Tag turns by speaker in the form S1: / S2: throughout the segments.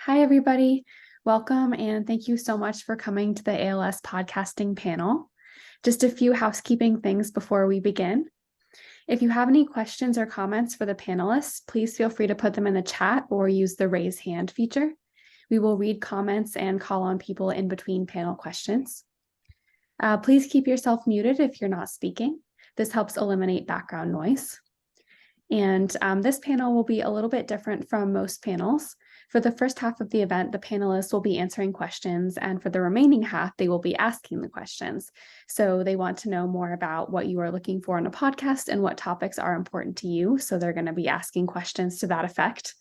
S1: Hi, everybody. Welcome, and thank you so much for coming to the ALS podcasting panel. Just a few housekeeping things before we begin. If you have any questions or comments for the panelists, please feel free to put them in the chat or use the raise hand feature. We will read comments and call on people in between panel questions. Please keep yourself muted if you're not speaking. This helps eliminate background noise. And this panel will be a little bit different from most panels. For the first half of the event, the panelists will be answering questions, and for the remaining half, they will be asking the questions. So they want to know more about what you are looking for in a podcast and what topics are important to you. So they're going to be asking questions to that effect.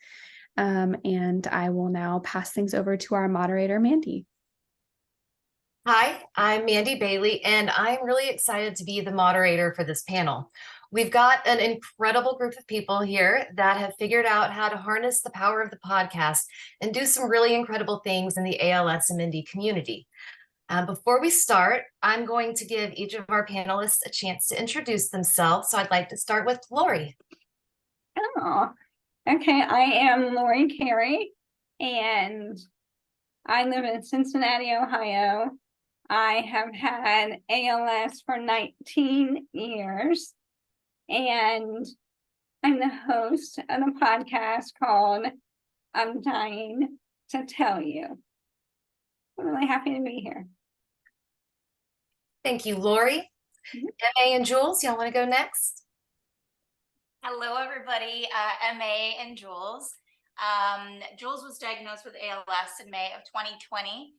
S1: And I will now pass things over to our moderator, Mandy.
S2: Hi, I'm Mandy Bailey, and I'm really excited to be the moderator for this panel. We've got an incredible group of people here that have figured out how to harness the power of the podcast and do some really incredible things in the ALS and MND community. Before we start, I'm going to give each of our panelists a chance to introduce themselves. So I'd like to start with Lorri.
S3: Oh, okay. I am Lara Garey, and I live in Cincinnati, Ohio. I have had ALS for 19 years, and I'm the host of a podcast called I'm Dying to Tell You. I'm really happy to be here.
S2: Thank you, Lorri. MA and Jules, y'all want to go next?
S4: Hello, everybody. MA and Jules. Jules was diagnosed with ALS in May of 2020.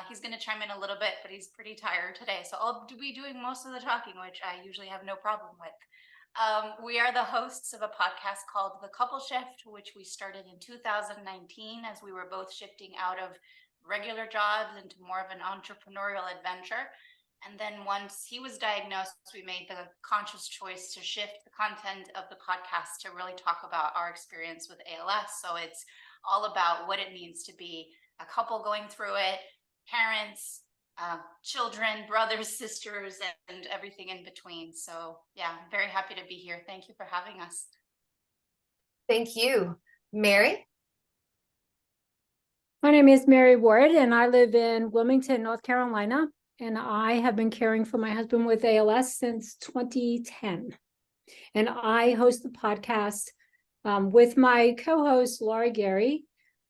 S4: He's going to chime in a little bit, but he's pretty tired today. So I'll be doing most of the talking, which I usually have no problem with. We are the hosts of a podcast called The Couple Shift, which we started in 2019 as we were both shifting out of regular jobs into more of an entrepreneurial adventure. And then once he was diagnosed, we made the conscious choice to shift the content of the podcast to really talk about our experience with ALS. So it's all about what it means to be a couple going through it, parents, children, brothers, sisters, and everything in between. So yeah, I'm very happy to be here. Thank you for having us.
S2: Thank you. Mary?
S5: My name is Mary Ward, and I live in Wilmington, North Carolina, and I have been caring for my husband with ALS since 2010. And I host the podcast with my co-host, Lara Garey,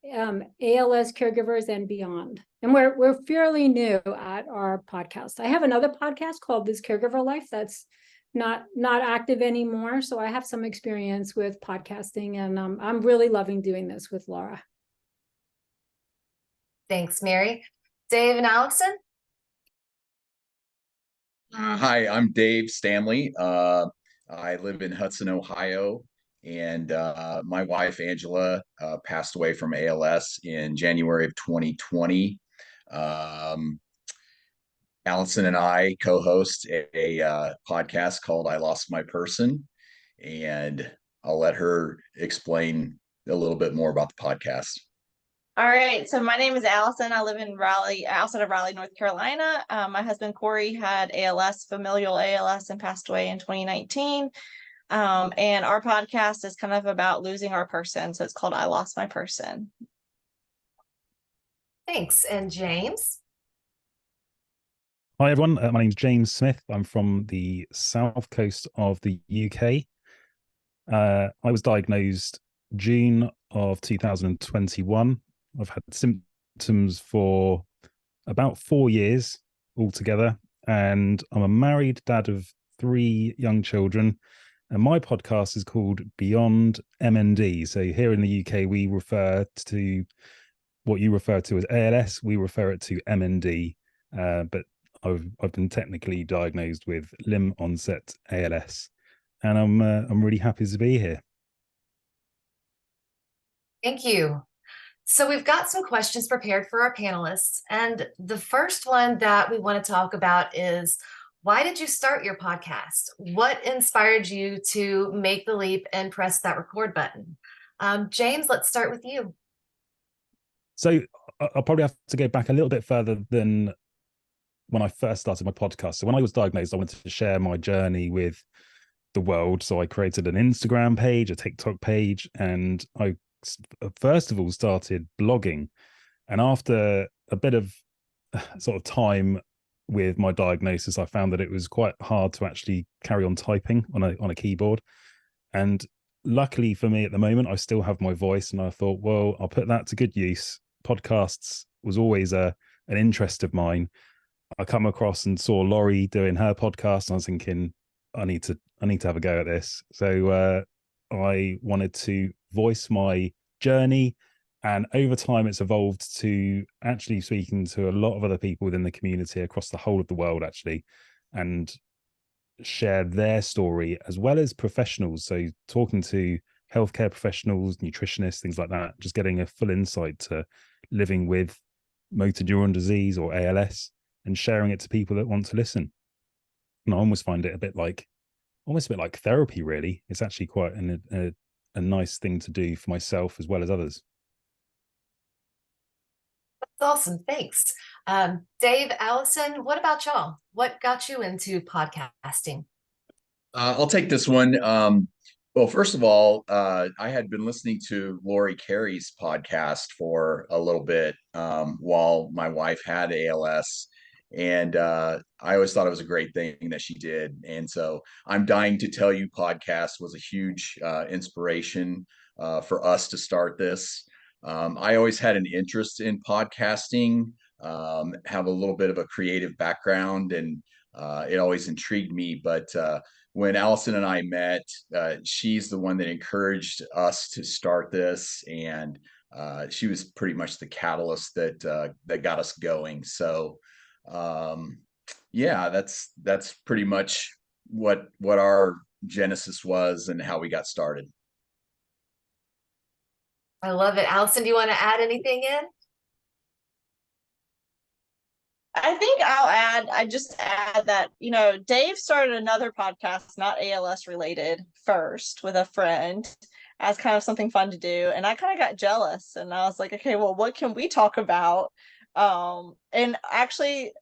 S5: ALS Caregivers and Beyond. And we're fairly new at our podcast. I have another podcast called This Caregiver Life that's not active anymore. So I have some experience with podcasting, and I'm really loving doing this with Lara.
S2: Thanks, Mary. Dave and Alison?
S6: Hi, I'm Dave Stanley. I live in Hudson, Ohio, and my wife, Angela, passed away from ALS in January of 2020. Alison and I co-host a podcast called I Lost My Person, and I'll let her explain a little bit more about the podcast.
S7: All right, so my name is Alison. I live in Raleigh, outside of Raleigh, North Carolina. My husband, Carey, had ALS, familial ALS, and passed away in 2019. And our podcast is kind of about losing our person. So it's called I Lost My Person.
S2: Thanks. And James?
S8: Hi, everyone. My name's James Smith. I'm from the south coast of the UK. I was diagnosed June of 2021. I've had symptoms for about 4 years altogether, and I'm a married dad of 3 young children. And my podcast is called Beyond MND. So here in the UK, we refer to what you refer to as ALS. We refer it to MND, but I've been technically diagnosed with limb onset ALS, and I'm really happy to be here.
S2: Thank you. So we've got some questions prepared for our panelists. And the first one that we want to talk about is, why did you start your podcast? What inspired you to make the leap and press that record button? James, let's start with you.
S8: So I'll probably have to go back a little bit further than when I first started my podcast. So when I was diagnosed, I wanted to share my journey with the world. So I created an Instagram page, a TikTok page, and I first of all started blogging, and after a bit of sort of time with my diagnosis, I found that it was quite hard to actually carry on typing on a keyboard. And luckily for me at the moment, I still have my voice, and I thought, well, I'll put that to good use. Podcasts was always an interest of mine. I come across and saw Lorri doing her podcast, and I was thinking, I need to have a go at this. So I wanted to voice my journey, and over time it's evolved to actually speaking to a lot of other people within the community across the whole of the world, actually, and share their story, as well as professionals. So talking to healthcare professionals, nutritionists, things like that, just getting a full insight to living with motor neuron disease or ALS, and sharing it to people that want to listen. And I almost find it a bit like therapy, really. It's actually quite a nice thing to do for myself as well as others.
S2: That's awesome. Thanks. Dave, Alison, what about y'all? What got you into podcasting?
S6: I'll take this one. Well, first of all, I had been listening to Lara Garey's podcast for a little bit while my wife had ALS. And I always thought it was a great thing that she did. And so I'm dying to tell you, podcast was a huge inspiration for us to start this. I always had an interest in podcasting, have a little bit of a creative background, and it always intrigued me. But when Alison and I met, she's the one that encouraged us to start this, and she was pretty much the catalyst that got us going. So, yeah, that's pretty much what our genesis was and how we got started.
S2: I love it. Alison, do you want to add anything in?
S7: I just add that, Dave started another podcast, not ALS related, first with a friend as kind of something fun to do. And I kind of got jealous, and I was like, okay, well, what can we talk about? And actually,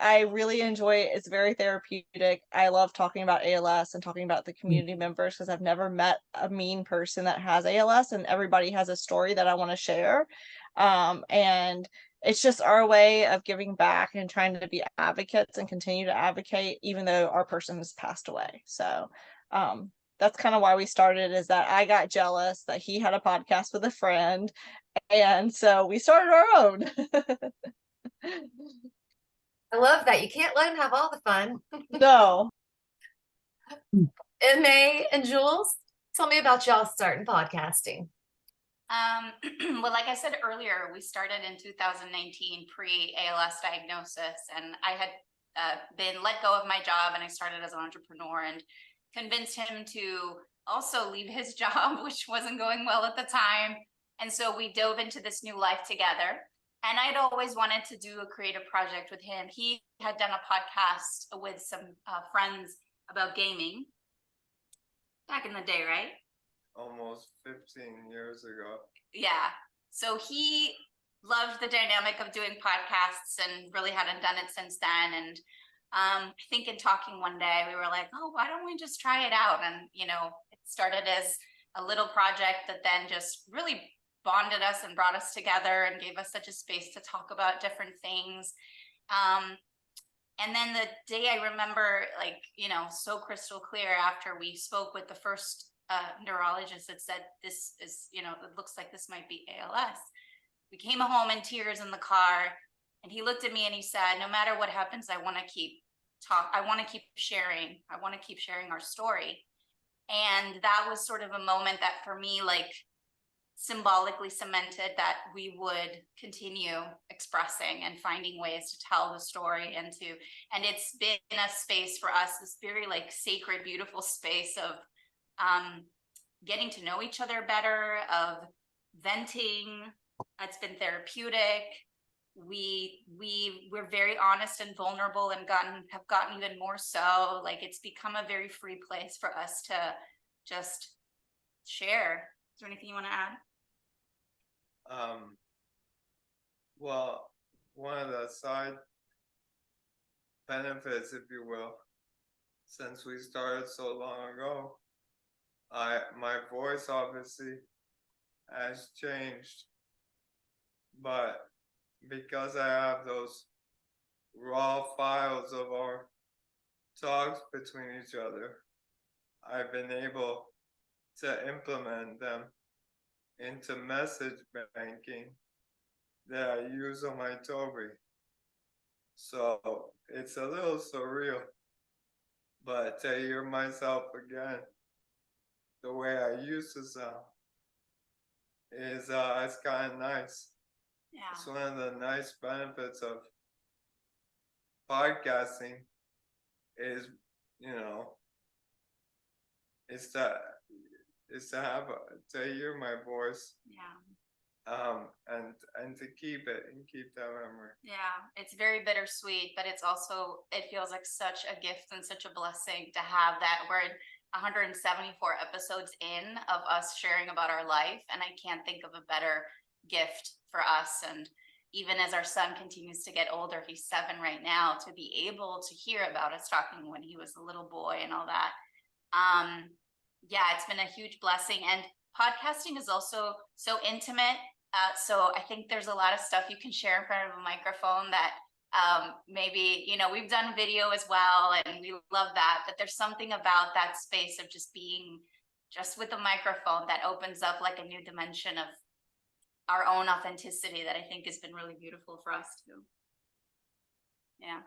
S7: I really enjoy it. It's very therapeutic. I love talking about ALS and talking about the community members, because I've never met a mean person that has ALS, and everybody has a story that I want to share. And it's just our way of giving back and trying to be advocates and continue to advocate, even though our person has passed away. So that's kind of why we started, is that I got jealous that he had a podcast with a friend. And so we started our own.
S2: I love that. You can't let him have all the fun.
S7: No.
S2: MA and Jules, tell me about y'all starting podcasting.
S4: Well, like I said earlier, we started in 2019 pre-ALS diagnosis, and I had been let go of my job, and I started as an entrepreneur and convinced him to also leave his job, which wasn't going well at the time. And so we dove into this new life together. And I'd always wanted to do a creative project with him. He had done a podcast with some friends about gaming back in the day, right?
S9: Almost 15 years ago.
S4: Yeah. So he loved the dynamic of doing podcasts and really hadn't done it since then. And I think in talking one day, we were like, oh, why don't we just try it out? And, it started as a little project that then just really bonded us and brought us together and gave us such a space to talk about different things. And then the day I remember, so crystal clear, after we spoke with the first neurologist that said, this is, it looks like this might be ALS. We came home in tears in the car, and he looked at me and he said, no matter what happens, I want to keep sharing. I want to keep sharing our story. And that was sort of a moment that for me, symbolically cemented that we would continue expressing and finding ways to tell the story, and it's been a space for us, this very sacred, beautiful space of getting to know each other better, of venting. It's been therapeutic. We're very honest and vulnerable, and have gotten even more so. It's become a very free place for us to just share. Is there anything you want to add?
S9: Well, one of the side benefits, if you will, since we started so long ago, my voice obviously has changed. But because I have those raw files of our talks between each other, I've been able to implement them into message banking that I use on my Toby. So it's a little surreal, but to hear myself again the way I used to sound is it's kind of nice.
S4: Yeah.
S9: It's one of the nice benefits of podcasting is, you know, it's to have to hear my voice,
S4: Yeah.
S9: and to keep it and keep that memory.
S4: Yeah, it's very bittersweet, but it's also, it feels like such a gift and such a blessing to have that. We're 174 episodes in of us sharing about our life, and I can't think of a better gift for us. And even as our son continues to get older, he's 7 right now, to be able to hear about us talking when he was a little boy and all that. Yeah, it's been a huge blessing. And podcasting is also so intimate. So I think there's a lot of stuff you can share in front of a microphone that maybe, you know, we've done video as well, and we love that, but there's something about that space of just being just with the microphone that opens up like a new dimension of our own authenticity that I think has been really beautiful for us too. Yeah.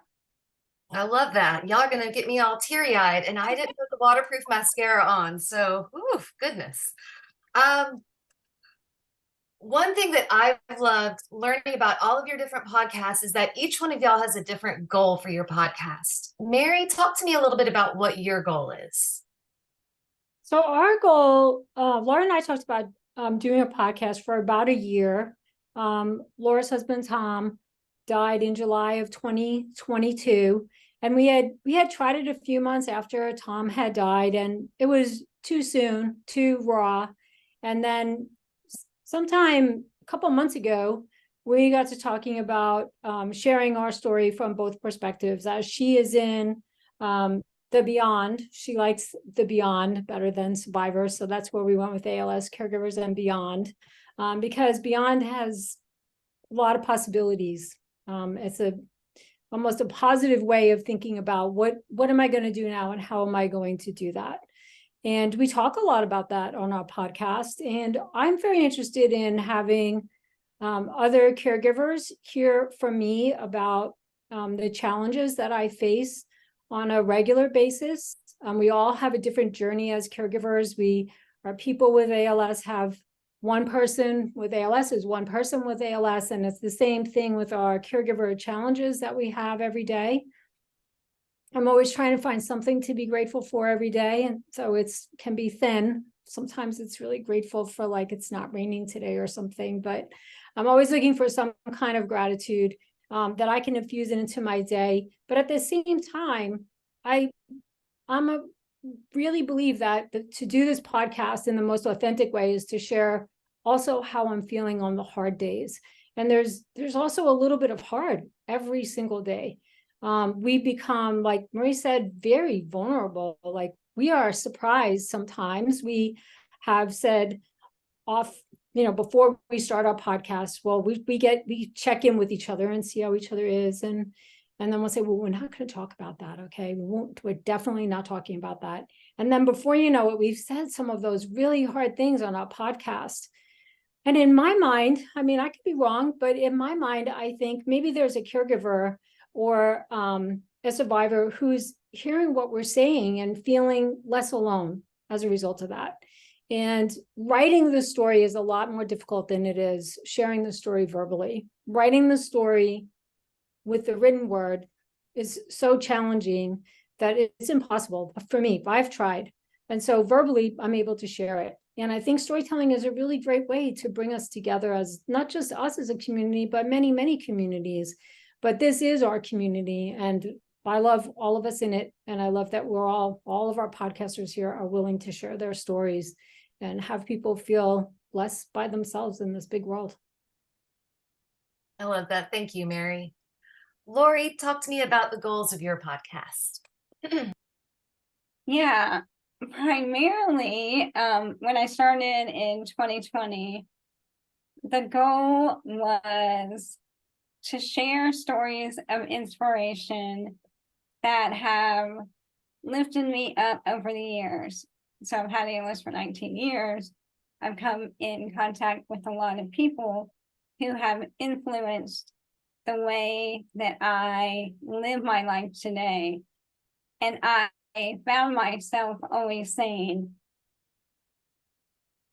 S2: I love that. Y'all are gonna get me all teary-eyed, and I didn't put the waterproof mascara on, so oof, goodness. One thing that I've loved learning about all of your different podcasts is that each one of y'all has a different goal for your podcast. Mary, talk to me a little bit about what your goal is.
S5: So our goal, Laura and I talked about doing a podcast for about a year. Laura's husband, Tom, died in July of 2022. And we had tried it a few months after Tom had died, and it was too soon, too raw. And then sometime a couple months ago, we got to talking about sharing our story from both perspectives, as she is in the Beyond. She likes the Beyond better than Survivor. So that's where we went with ALS, Caregivers, and Beyond, because Beyond has a lot of possibilities. It's almost a positive way of thinking about what am I going to do now and how am I going to do that? And we talk a lot about that on our podcast. And I'm very interested in having other caregivers hear from me about the challenges that I face on a regular basis. We all have a different journey as caregivers. Our people with ALS have one person with ALS is one person with ALS, and it's the same thing with our caregiver challenges that we have every day. I'm always trying to find something to be grateful for every day, and so it's can be thin. Sometimes it's really grateful for, like, it's not raining today or something, but I'm always looking for some kind of gratitude that I can infuse into my day. But at the same time, really believe that to do this podcast in the most authentic way is to share also how I'm feeling on the hard days. And there's also a little bit of hard every single day. We become, like Marie said, very vulnerable. Like, we are surprised sometimes. We have said before we start our podcast, well, we check in with each other and see how each other is. And then we'll say, well, we're not going to talk about that. Okay. We're definitely not talking about that. And then before you know it, we've said some of those really hard things on our podcast. And in my mind, I mean, I could be wrong, but in my mind, I think maybe there's a caregiver or a survivor who's hearing what we're saying and feeling less alone as a result of that. And writing the story is a lot more difficult than it is sharing the story verbally. Writing the story with the written word is so challenging that it's impossible for me. I've tried. And so verbally, I'm able to share it. And I think storytelling is a really great way to bring us together as not just us as a community, but many, many communities. But this is our community, and I love all of us in it. And I love that we're all of our podcasters here are willing to share their stories and have people feel less by themselves in this big world.
S2: I love that. Thank you, Mary. Lorri, talk to me about the goals of your podcast.
S3: Yeah, primarily when I started in 2020, the goal was to share stories of inspiration that have lifted me up over the years. So I've had ALS for 19 years. I've come in contact with a lot of people who have influenced the way that I live my life today. And I found myself always saying,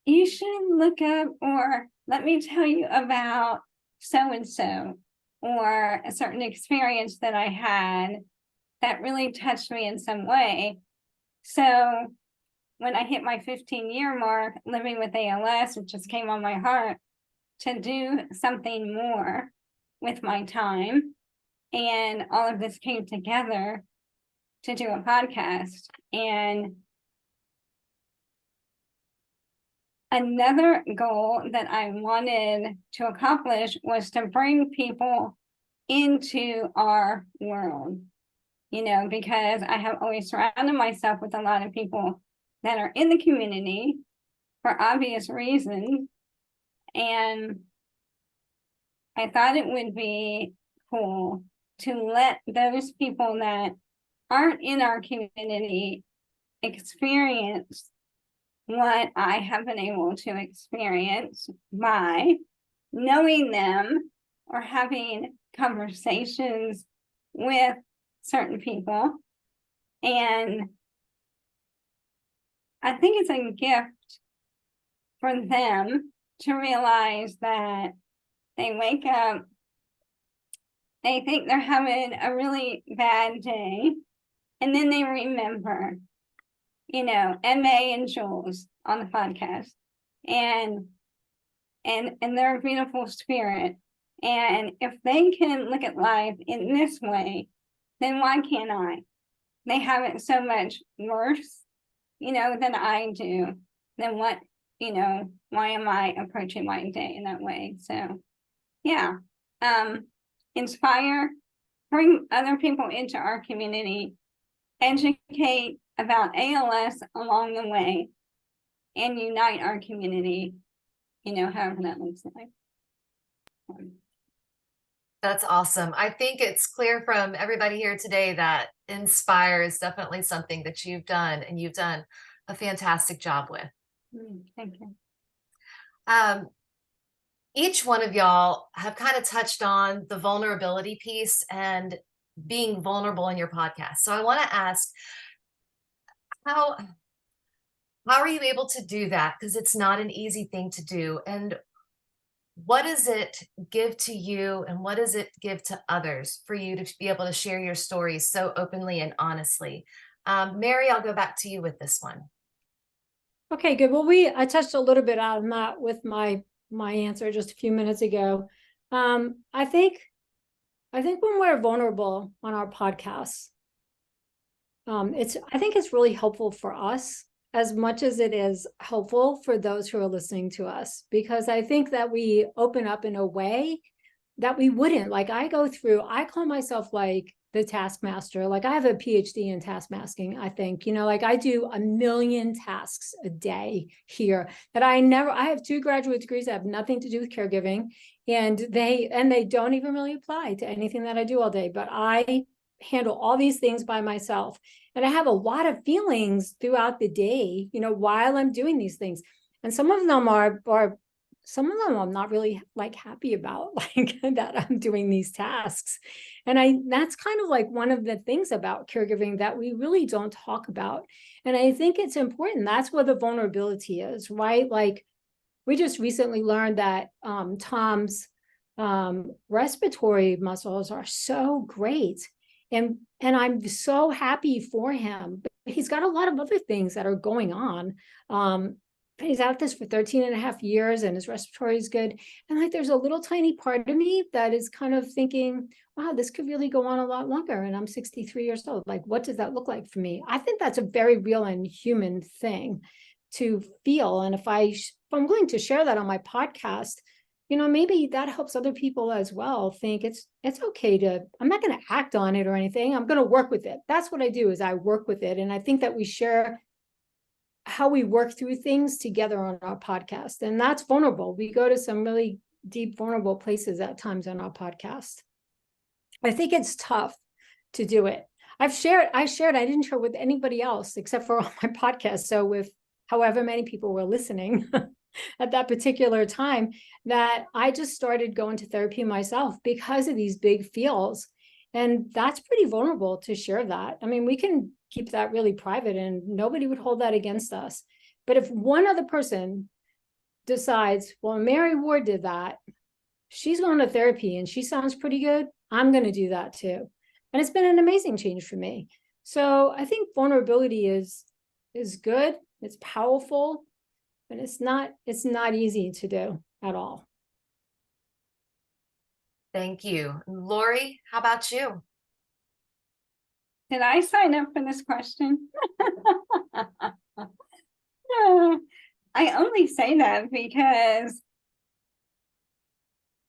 S3: you should look up, or let me tell you about so-and-so, or a certain experience that I had that really touched me in some way. So when I hit my 15-year mark living with ALS, it just came on my heart to do something more with my time. And all of this came together to do a podcast. And another goal that I wanted to accomplish was to bring people into our world, you know, because I have always surrounded myself with a lot of people that are in the community for obvious reasons. And I thought it would be cool to let those people that aren't in our community experience what I have been able to experience by knowing them or having conversations with certain people. And I think it's a gift for them to realize that they wake up, they think they're having a really bad day, and then they remember, you know, MA and Jules on the podcast, and they're a beautiful spirit. And if they can look at life in this way, then why can't I? They have it so much worse, you know, than I do. Then what, you know, why am I approaching my day in that way? So yeah, inspire, bring other people into our community, educate about ALS along the way, and unite our community, you know, however that looks like.
S2: That's awesome. I think it's clear from everybody here today that inspire is definitely something that you've done, and you've done a fantastic job with.
S3: Thank you.
S2: Each one of y'all have kind of touched on the vulnerability piece and being vulnerable in your podcast. So I want to ask, how are you able to do that? Because it's not an easy thing to do. And what does it give to you, and what does it give to others for you to be able to share your stories so openly and honestly? Mary, I'll go back to you with this one.
S5: Okay, good. Well, I touched a little bit on that with my answer just a few minutes ago. I think when we're vulnerable on our podcasts, I think it's really helpful for us as much as it is helpful for those who are listening to us, because I think that we open up in a way that we wouldn't. Like I call myself like the taskmaster. Like I have a PhD in task masking, I think, you know, like I do 1 million tasks a day here that I have 2 graduate degrees that have nothing to do with caregiving, and they don't even really apply to anything that I do all day, but I handle all these things by myself. And I have a lot of feelings throughout the day, you know, while I'm doing these things. And some of them I'm not really like happy about, like that I'm doing these tasks. And that's kind of like one of the things about caregiving that we really don't talk about. And I think it's important. That's where the vulnerability is, right? Like we just recently learned that Tom's respiratory muscles are so great. And I'm so happy for him. But he's got a lot of other things that are going on. He's at this for 13 and a half years, and his respiratory is good. And like, there's a little tiny part of me that is kind of thinking, wow, this could really go on a lot longer. And I'm 63 years old. Like, what does that look like for me? I think that's a very real and human thing to feel. And if I'm willing to share that on my podcast, you know, maybe that helps other people as well think it's okay I'm not going to act on it or anything. I'm going to work with it. That's what I do, is I work with it. And I think that we share how we work through things together on our podcast. And that's vulnerable. We go to some really deep, vulnerable places at times on our podcast. I think it's tough to do it. I didn't share with anybody else except for on my podcast. So with however many people were listening at that particular time, that I just started going to therapy myself because of these big feels. And that's pretty vulnerable to share that. I mean, we can keep that really private and nobody would hold that against us. But if one other person decides, well, Mary Ward did that, she's going to therapy and she sounds pretty good, I'm going to do that too. And it's been an amazing change for me. So I think vulnerability is good, it's powerful, and it's not easy to do at all.
S2: Thank you. Lorri, how about you?
S3: Did I sign up for this question? I only say that because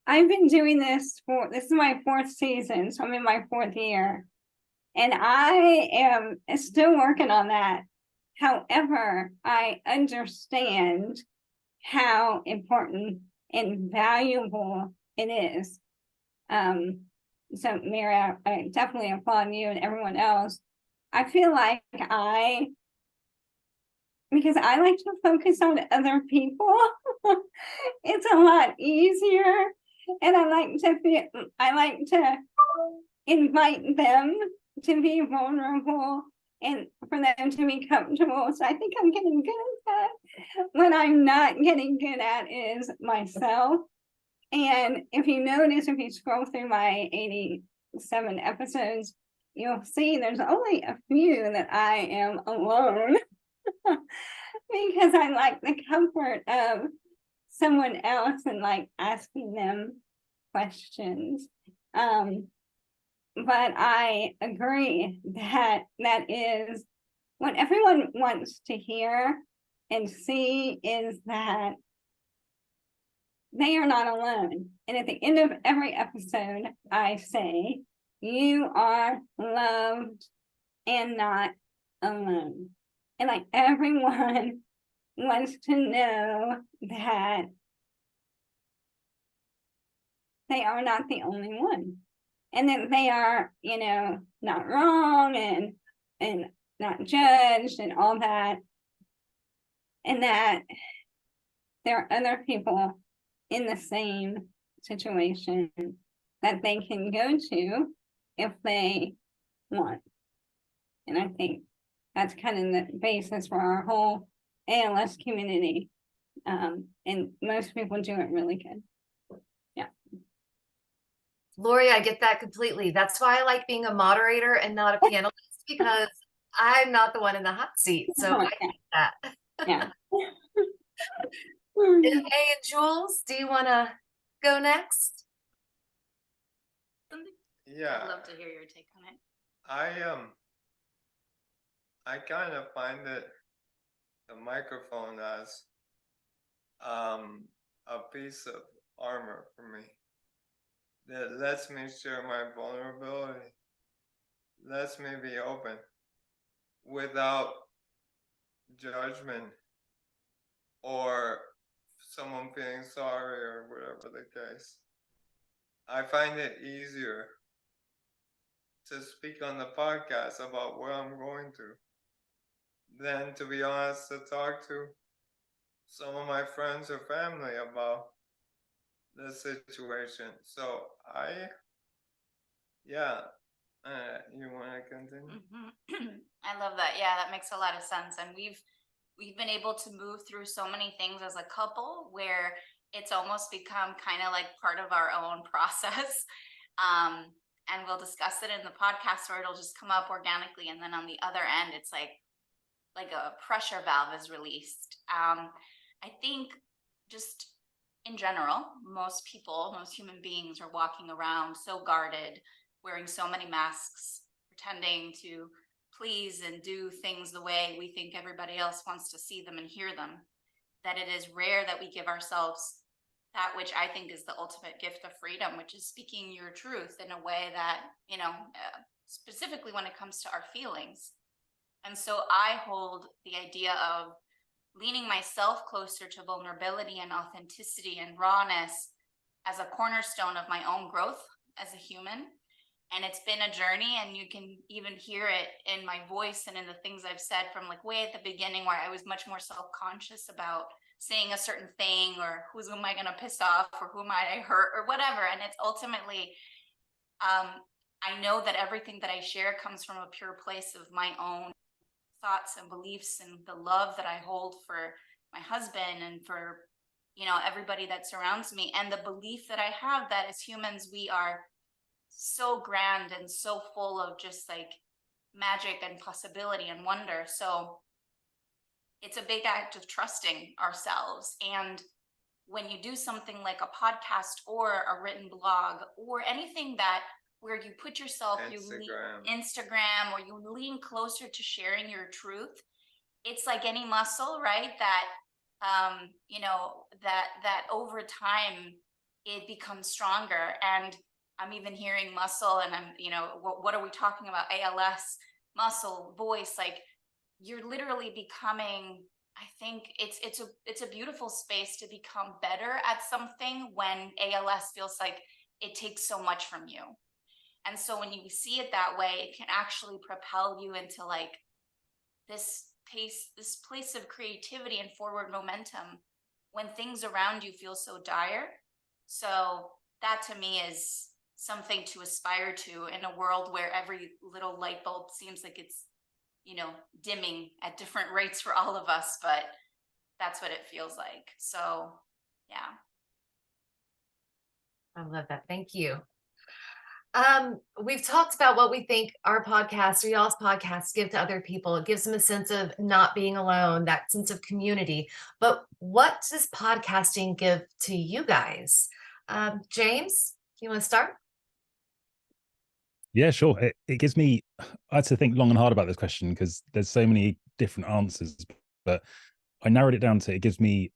S3: I've been doing this is my 4th season, so I'm in my 4th year. And I am still working on that. However, I understand how important and valuable it is. So Mary, I definitely applaud you and everyone else. I feel like because I like to focus on other people, it's a lot easier. And I like to invite them to be vulnerable and for them to be comfortable. So I think I'm getting good at that. What I'm not getting good at is myself. And if you scroll through my 87 episodes, you'll see there's only a few that I am alone because I like the comfort of someone else and like asking them questions. But I agree that is what everyone wants to hear and see, is that they are not alone. And at the end of every episode, I say, you are loved and not alone. And like everyone wants to know that they are not the only one. And that they are, not wrong and not judged and all that. And that there are other people in the same situation that they can go to if they want. And I think that's kind of the basis for our whole ALS community. And most people do it really good. Yeah.
S2: Lorri, I get that completely. That's why I like being a moderator and not a panelist, because I'm not the one in the hot seat. So I get that.
S3: Yeah.
S2: Hey, and Jules, do you want to go next?
S9: Yeah.
S4: I'd love to hear your take on it.
S9: I kind of find that the microphone as a piece of armor for me that lets me share my vulnerability, lets me be open without judgment or someone feeling sorry or whatever the case. I find it easier to speak on the podcast about what I'm going through than, to be honest, to talk to some of my friends or family about the situation. So you want to continue?
S4: I love that. Yeah, that makes a lot of sense. And we've been able to move through so many things as a couple where it's almost become kind of like part of our own process. And we'll discuss it in the podcast, or it'll just come up organically. And then on the other end, it's like a pressure valve is released. I think just in general, most human beings are walking around so guarded, wearing so many masks, pretending to please and do things the way we think everybody else wants to see them and hear them, that it is rare that we give ourselves that which I think is the ultimate gift of freedom, which is speaking your truth in a way that, specifically when it comes to our feelings. And so I hold the idea of leaning myself closer to vulnerability and authenticity and rawness as a cornerstone of my own growth as a human. And it's been a journey, and you can even hear it in my voice and in the things I've said from like way at the beginning, where I was much more self-conscious about saying a certain thing, or who am I going to piss off, or who might I hurt, or whatever. And it's ultimately, I know that everything that I share comes from a pure place of my own thoughts and beliefs, and the love that I hold for my husband and for, you know, everybody that surrounds me, and the belief that I have that as humans, we are so grand and so full of just like magic and possibility and wonder. So it's a big act of trusting ourselves. And when you do something like a podcast or a written blog or anything that where you put yourself, Instagram, or you lean closer to sharing your truth, it's like any muscle, right? That you know, that over time it becomes stronger. And I'm even hearing muscle, and I'm, you know, what are we talking about? ALS, muscle, voice, like you're literally becoming, I think it's a beautiful space to become better at something when ALS feels like it takes so much from you. And so when you see it that way, it can actually propel you into like this place of creativity and forward momentum when things around you feel so dire. So that to me is something to aspire to in a world where every little light bulb seems like it's, you know, dimming at different rates for all of us, but that's what it feels like. So yeah.
S2: I love that. Thank you. We've talked about what we think our podcasts or y'all's podcasts give to other people. It gives them a sense of not being alone, that sense of community. But what does podcasting give to you guys? James, you want to start?
S8: Yeah, sure. It gives me, I had to think long and hard about this question because there's so many different answers, but I narrowed it down to it gives me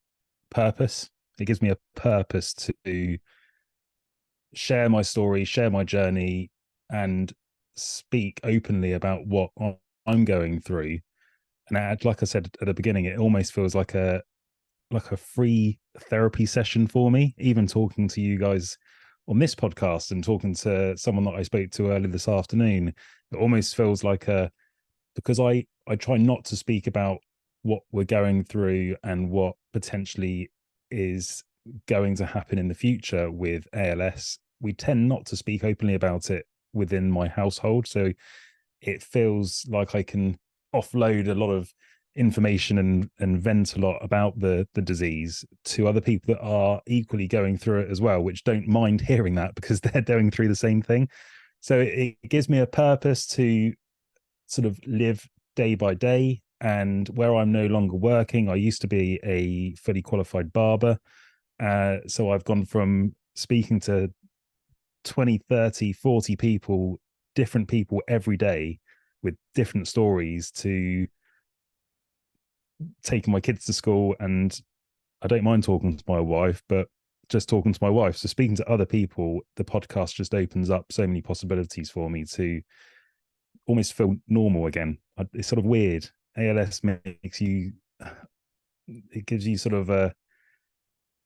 S8: purpose. It gives me a purpose to share my story, share my journey, and speak openly about what I'm going through. And like I said at the beginning, it almost feels like a free therapy session for me, even talking to you guys on this podcast and talking to someone that I spoke to earlier this afternoon. It almost feels like because I try not to speak about what we're going through and what potentially is going to happen in the future with ALS. We tend not to speak openly about it within my household. So it feels like I can offload a lot of information and vent a lot about the disease to other people that are equally going through it as well, which don't mind hearing that because they're going through the same thing. So it gives me a purpose to sort of live day by day. And where I'm no longer working, I used to be a fully qualified barber. So I've gone from speaking to 20, 30, 40 people, different people every day with different stories, to taking my kids to school. And I don't mind talking to my wife, but just talking to my wife. So speaking to other people, the podcast just opens up so many possibilities for me to almost feel normal again. It's sort of weird. ALS makes you, it gives you sort of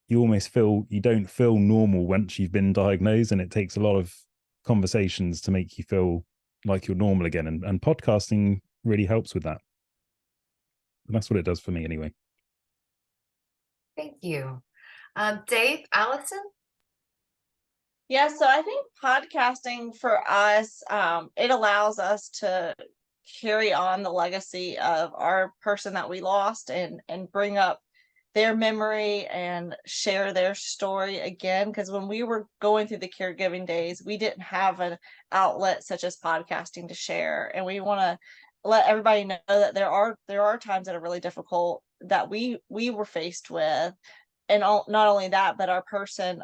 S8: you almost feel, you don't feel normal once you've been diagnosed, and it takes a lot of conversations to make you feel like you're normal again. And podcasting really helps with that. And that's what it does for me anyway.
S2: Thank you. Dave, Alison?
S7: Yeah, so I think podcasting for us, it allows us to carry on the legacy of our person that we lost and bring up their memory and share their story again. Because when we were going through the caregiving days, we didn't have an outlet such as podcasting to share. And we want to let everybody know that there are times that are really difficult that we were faced with. And not only that, but our person,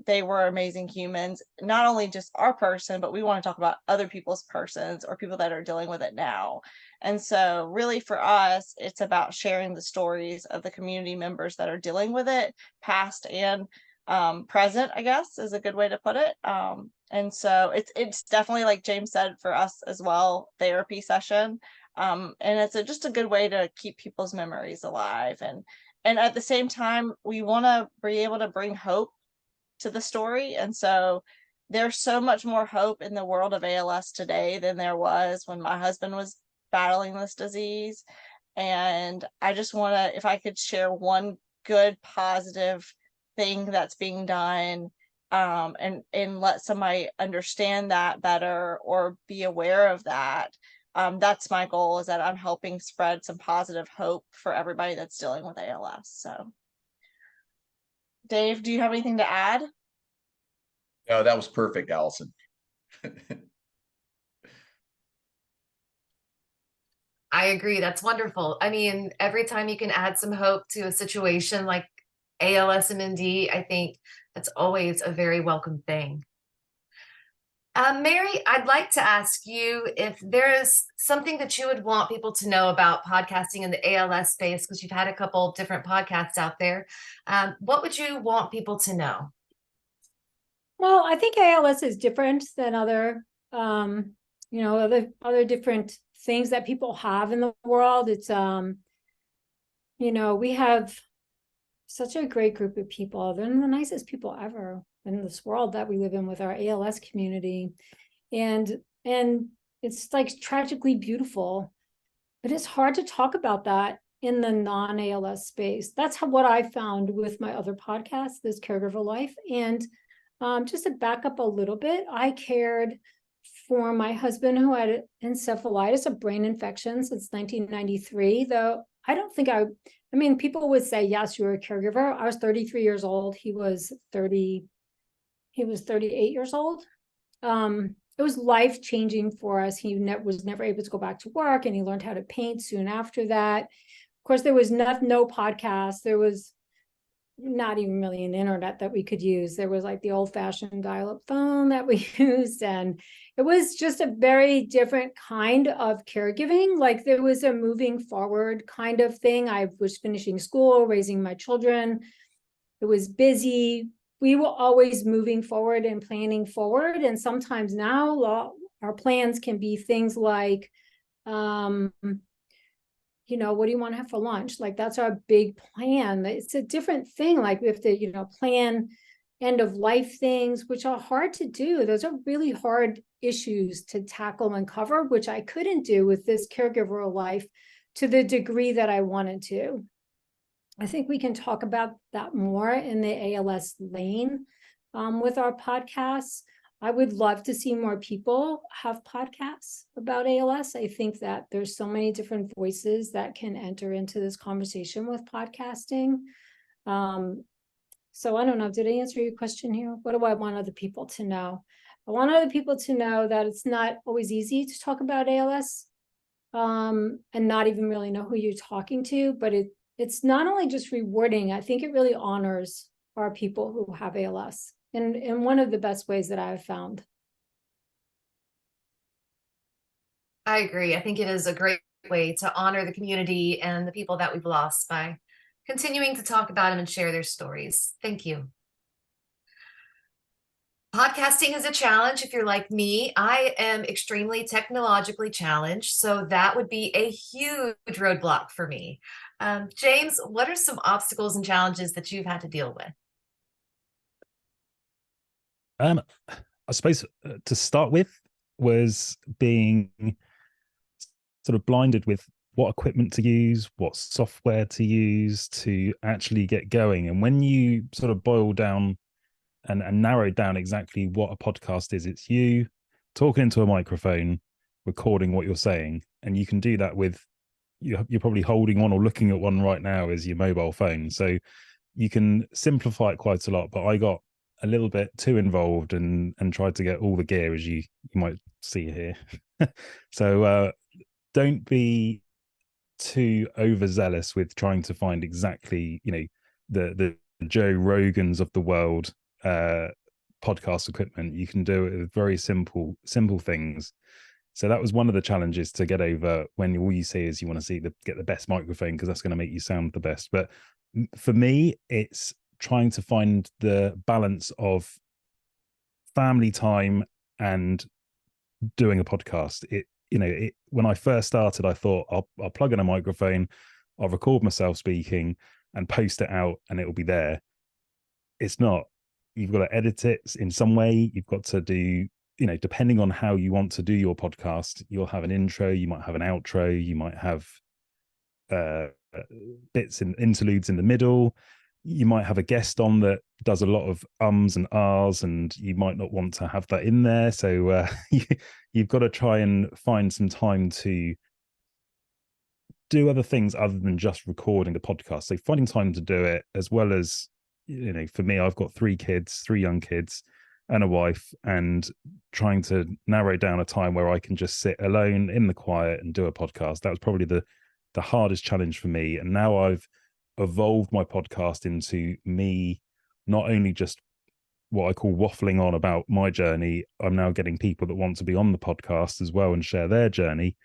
S7: they were amazing humans, not only just our person, but we want to talk about other people's persons or people that are dealing with it now. And so really for us, it's about sharing the stories of the community members that are dealing with it, past and present, I guess is a good way to put it. And so it's definitely, like James said, for us as well, therapy session. And it's just a good way to keep people's memories alive. And at the same time, we want to be able to bring hope to the story. And so there's so much more hope in the world of ALS today than there was when my husband was battling this disease. And I just want to, if I could share one good positive thing that's being done, and let somebody understand that better or be aware of that. That's my goal, is that I'm helping spread some positive hope for everybody that's dealing with ALS. So Dave, do you have anything to add?
S6: No, that was perfect, Alison.
S2: I agree. That's wonderful. I mean, every time you can add some hope to a situation like ALS and MD, I think that's always a very welcome thing. Mary, I'd like to ask you if there is something that you would want people to know about podcasting in the ALS space, because you've had a couple of different podcasts out there. What would you want people to know?
S5: Well, I think ALS is different than other, other different things that people have in the world. It's, we have such a great group of people. They're the nicest people ever in this world that we live in with our ALS community. And it's like tragically beautiful, but it's hard to talk about that in the non-ALS space. That's what I found with my other podcast, this Caregiver Life. And just to back up a little bit, I cared for my husband who had encephalitis, a brain infection, since 1993, though I don't think people would say, yes, you're a caregiver. I was 33 years old. He was 38 years old. It was life-changing for us. He was never able to go back to work, and he learned how to paint soon after that. Of course, there was no podcast. There was not even really an internet that we could use. There was like the old-fashioned dial-up phone that we used, and it was just a very different kind of caregiving. Like there was a moving forward kind of thing. I was finishing school, raising my children. It was busy. We were always moving forward and planning forward. And sometimes now our plans can be things like, what do you want to have for lunch? Like that's our big plan. It's a different thing. Like we have to, plan end of life things, which are hard to do. Those are really hard issues to tackle and cover, which I couldn't do with this Caregiver Life to the degree that I wanted to. I think we can talk about that more in the ALS lane with our podcasts. I would love to see more people have podcasts about ALS. I think that there's so many different voices that can enter into this conversation with podcasting. So I don't know, did I answer your question here? What do I want other people to know? I want other people to know that it's not always easy to talk about ALS and not even really know who you're talking to, but it's not only just rewarding, I think it really honors our people who have ALS in one of the best ways that I've found.
S2: I agree. I think it is a great way to honor the community and the people that we've lost by continuing to talk about them and share their stories. Thank you. Podcasting is a challenge. If you're like me, I am extremely technologically challenged, so that would be a huge roadblock for me. James, what are some obstacles and challenges that you've had to deal with?
S8: I suppose to start with was being sort of blinded with what equipment to use, what software to use to actually get going. And when you sort of boil down and narrow down exactly what a podcast is, it's you talking into a microphone, recording what you're saying. And you can do that with, you're probably holding one or looking at one right now as your mobile phone. So you can simplify it quite a lot, but I got a little bit too involved and tried to get all the gear, as you might see here. So don't be too overzealous with trying to find exactly, the Joe Rogans of the world podcast equipment. You can do it with very simple things. So that was one of the challenges to get over, when all you see is you want to get the best microphone, because that's going to make you sound the best. But for me, it's trying to find the balance of family time and doing a podcast. when I first started, I thought I'll plug in a microphone, I'll record myself speaking and post it out and it'll be there. It's not. You've got to edit it in some way. You've got to do, depending on how you want to do your podcast, you'll have an intro, you might have an outro, you might have bits and interludes in the middle. You might have a guest on that does a lot of ums and ahs, and you might not want to have that in there. So you've got to try and find some time to do other things other than just recording the podcast. So finding time to do it, as well as, for me, I've got 3 young kids and a wife, and trying to narrow down a time where I can just sit alone in the quiet and do a podcast. That was probably the hardest challenge for me. And now I've evolved my podcast into me not only just what I call waffling on about my journey, I'm now getting people that want to be on the podcast as well and share their journey.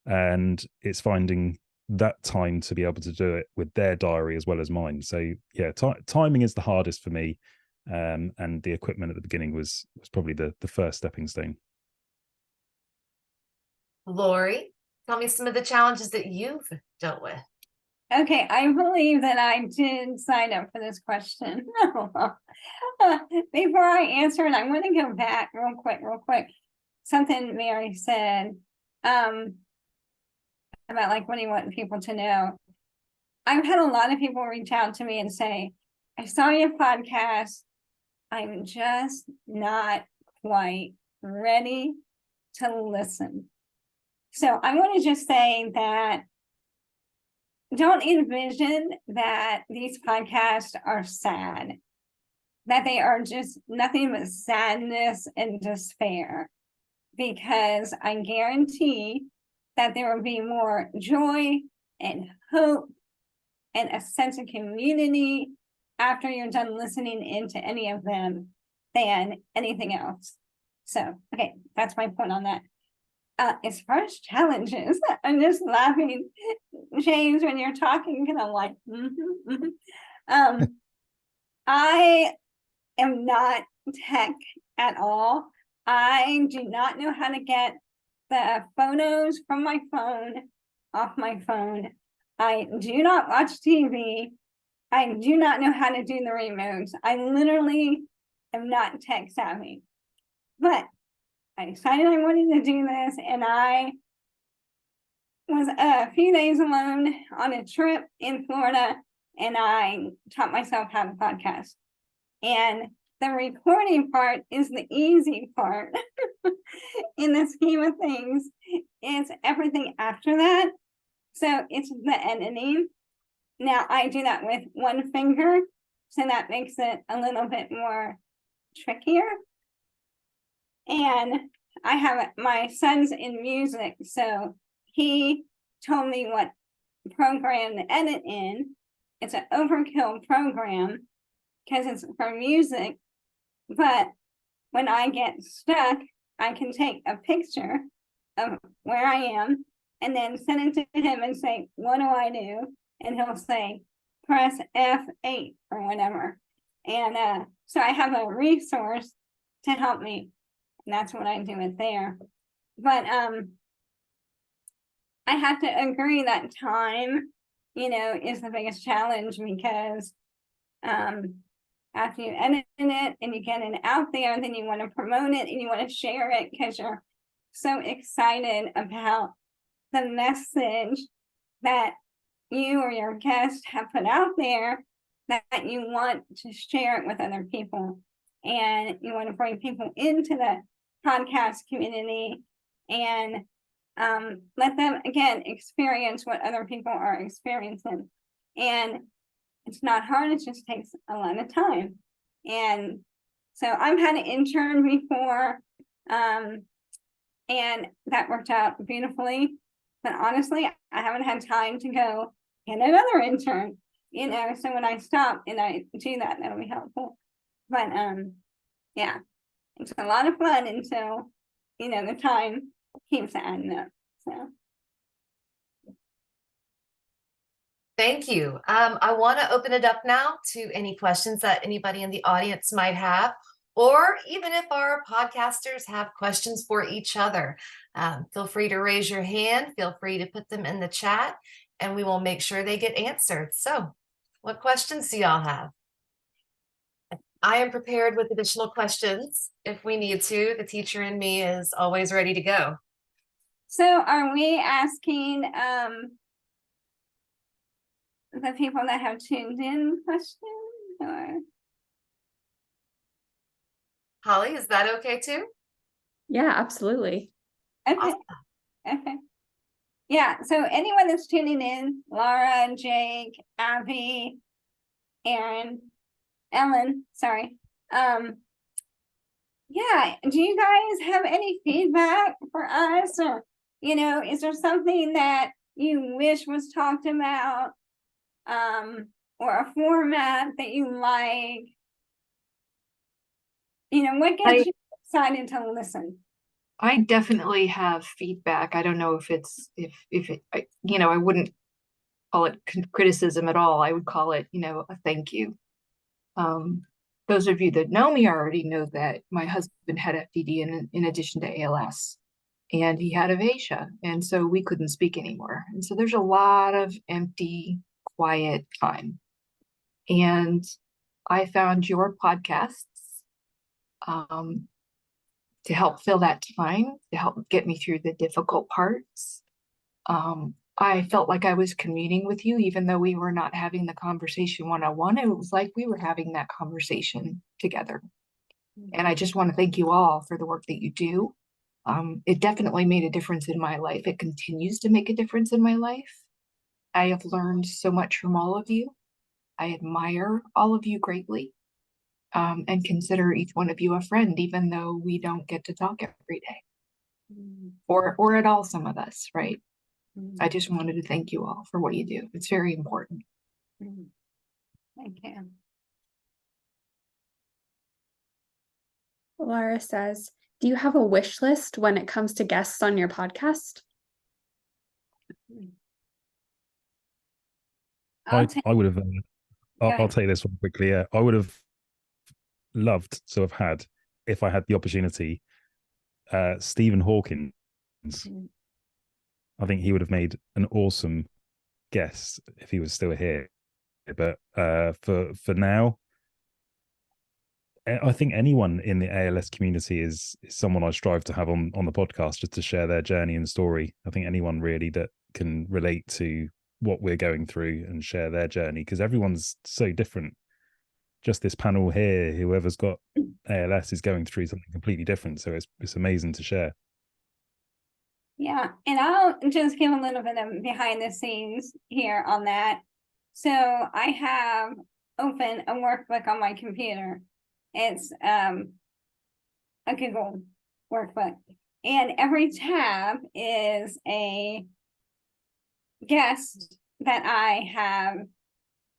S8: And it's finding that time to be able to do it with their diary as well as mine. So yeah, timing is the hardest for me. And the equipment at the beginning was probably the first stepping stone.
S2: Lorri, tell me some of the challenges that you've dealt with.
S3: Okay, I believe that I did sign up for this question. Before I answer it, I want to go back real quick. Something Mary said about like what do you want people to know. I've had a lot of people reach out to me and say, I saw your podcast. I'm just not quite ready to listen. So I want to just say that don't envision that these podcasts are sad, that they are just nothing but sadness and despair, because I guarantee that there will be more joy and hope and a sense of community after you're done listening into any of them than anything else. So, okay, that's my point on that. As far as challenges, I'm just laughing, James, when you're talking, because I'm like, I am not tech at all. I do not know how to get the photos from my phone off my phone. I do not watch TV. I do not know how to do the remotes. I literally am not tech savvy. But I decided I wanted to do this, and I was a few days alone on a trip in Florida, and I taught myself how to podcast. And the recording part is the easy part in the scheme of things. It's everything after that. So it's the editing. Now I do that with one finger, so that makes it a little bit more trickier. And I have my son's in music, so he told me what program to edit in. It's an overkill program because it's for music, but when I get stuck, I can take a picture of where I am and then send it to him and say, what do I do? And he'll say, press F8 or whatever. And so I have a resource to help me. And that's what I do it there. But I have to agree that time, is the biggest challenge, because after you edit it and you get it out there, then you want to promote it and you want to share it because you're so excited about the message that you or your guest have put out there, that you want to share it with other people. And you want to bring people into the podcast community and let them, again, experience what other people are experiencing. And it's not hard, it just takes a lot of time. And so I've had an intern before, and that worked out beautifully. But honestly, I haven't had time to go get another intern, so when I stop and I do that, that'll be helpful. But yeah, it's a lot of fun until, the time keeps adding up, so.
S2: Thank you. I want to open it up now to any questions that anybody in the audience might have, or even if our podcasters have questions for each other. Feel free to raise your hand, feel free to put them in the chat, and we will make sure they get answered. So, what questions do y'all have? I am prepared with additional questions if we need to. The teacher in me is always ready to go.
S3: So are we asking the people that have tuned in questions, or?
S2: Holly, is that okay too?
S1: Yeah, absolutely.
S3: Okay.
S2: Awesome.
S3: Okay. Yeah, so anyone that's tuning in, Lara, Jake, Abby, Aaron, Ellen, sorry. Yeah, do you guys have any feedback for us, or, is there something that you wish was talked about? Or a format that you like? What gets you excited to listen?
S10: I definitely have feedback. I don't know if it's I wouldn't call it criticism at all. I would call it, a thank you. Those of you that know me already know that my husband had FTD in addition to ALS, and he had aphasia, and so we couldn't speak anymore. And so there's a lot of empty, quiet time. And I found your podcasts to help fill that time, to help get me through the difficult parts. I felt like I was communing with you, even though we were not having the conversation one-on-one. It was like we were having that conversation together. And I just want to thank you all for the work that you do. It definitely made a difference in my life. It continues to make a difference in my life. I have learned so much from all of you. I admire all of you greatly, and consider each one of you a friend, even though we don't get to talk every day, or at all, some of us, right? I just wanted to thank you all for what you do. It's very important.
S3: Thank you.
S1: Lara says, do you have a wish list when it comes to guests on your podcast?
S8: I would have, I'll take this one quickly. Yeah, I would have loved to have had, if I had the opportunity, Stephen Hawkins. I think he would have made an awesome guest if he was still here. But for now, I think anyone in the ALS community is someone I strive to have on the podcast, just to share their journey and story. I think anyone really that can relate to what we're going through and share their journey, because everyone's so different. Just this panel here, whoever's got ALS is going through something completely different. So it's amazing to share.
S3: Yeah, and I'll just give a little bit of behind the scenes here on that. So I have open a workbook on my computer. It's a Google workbook, and every tab is a guest that I have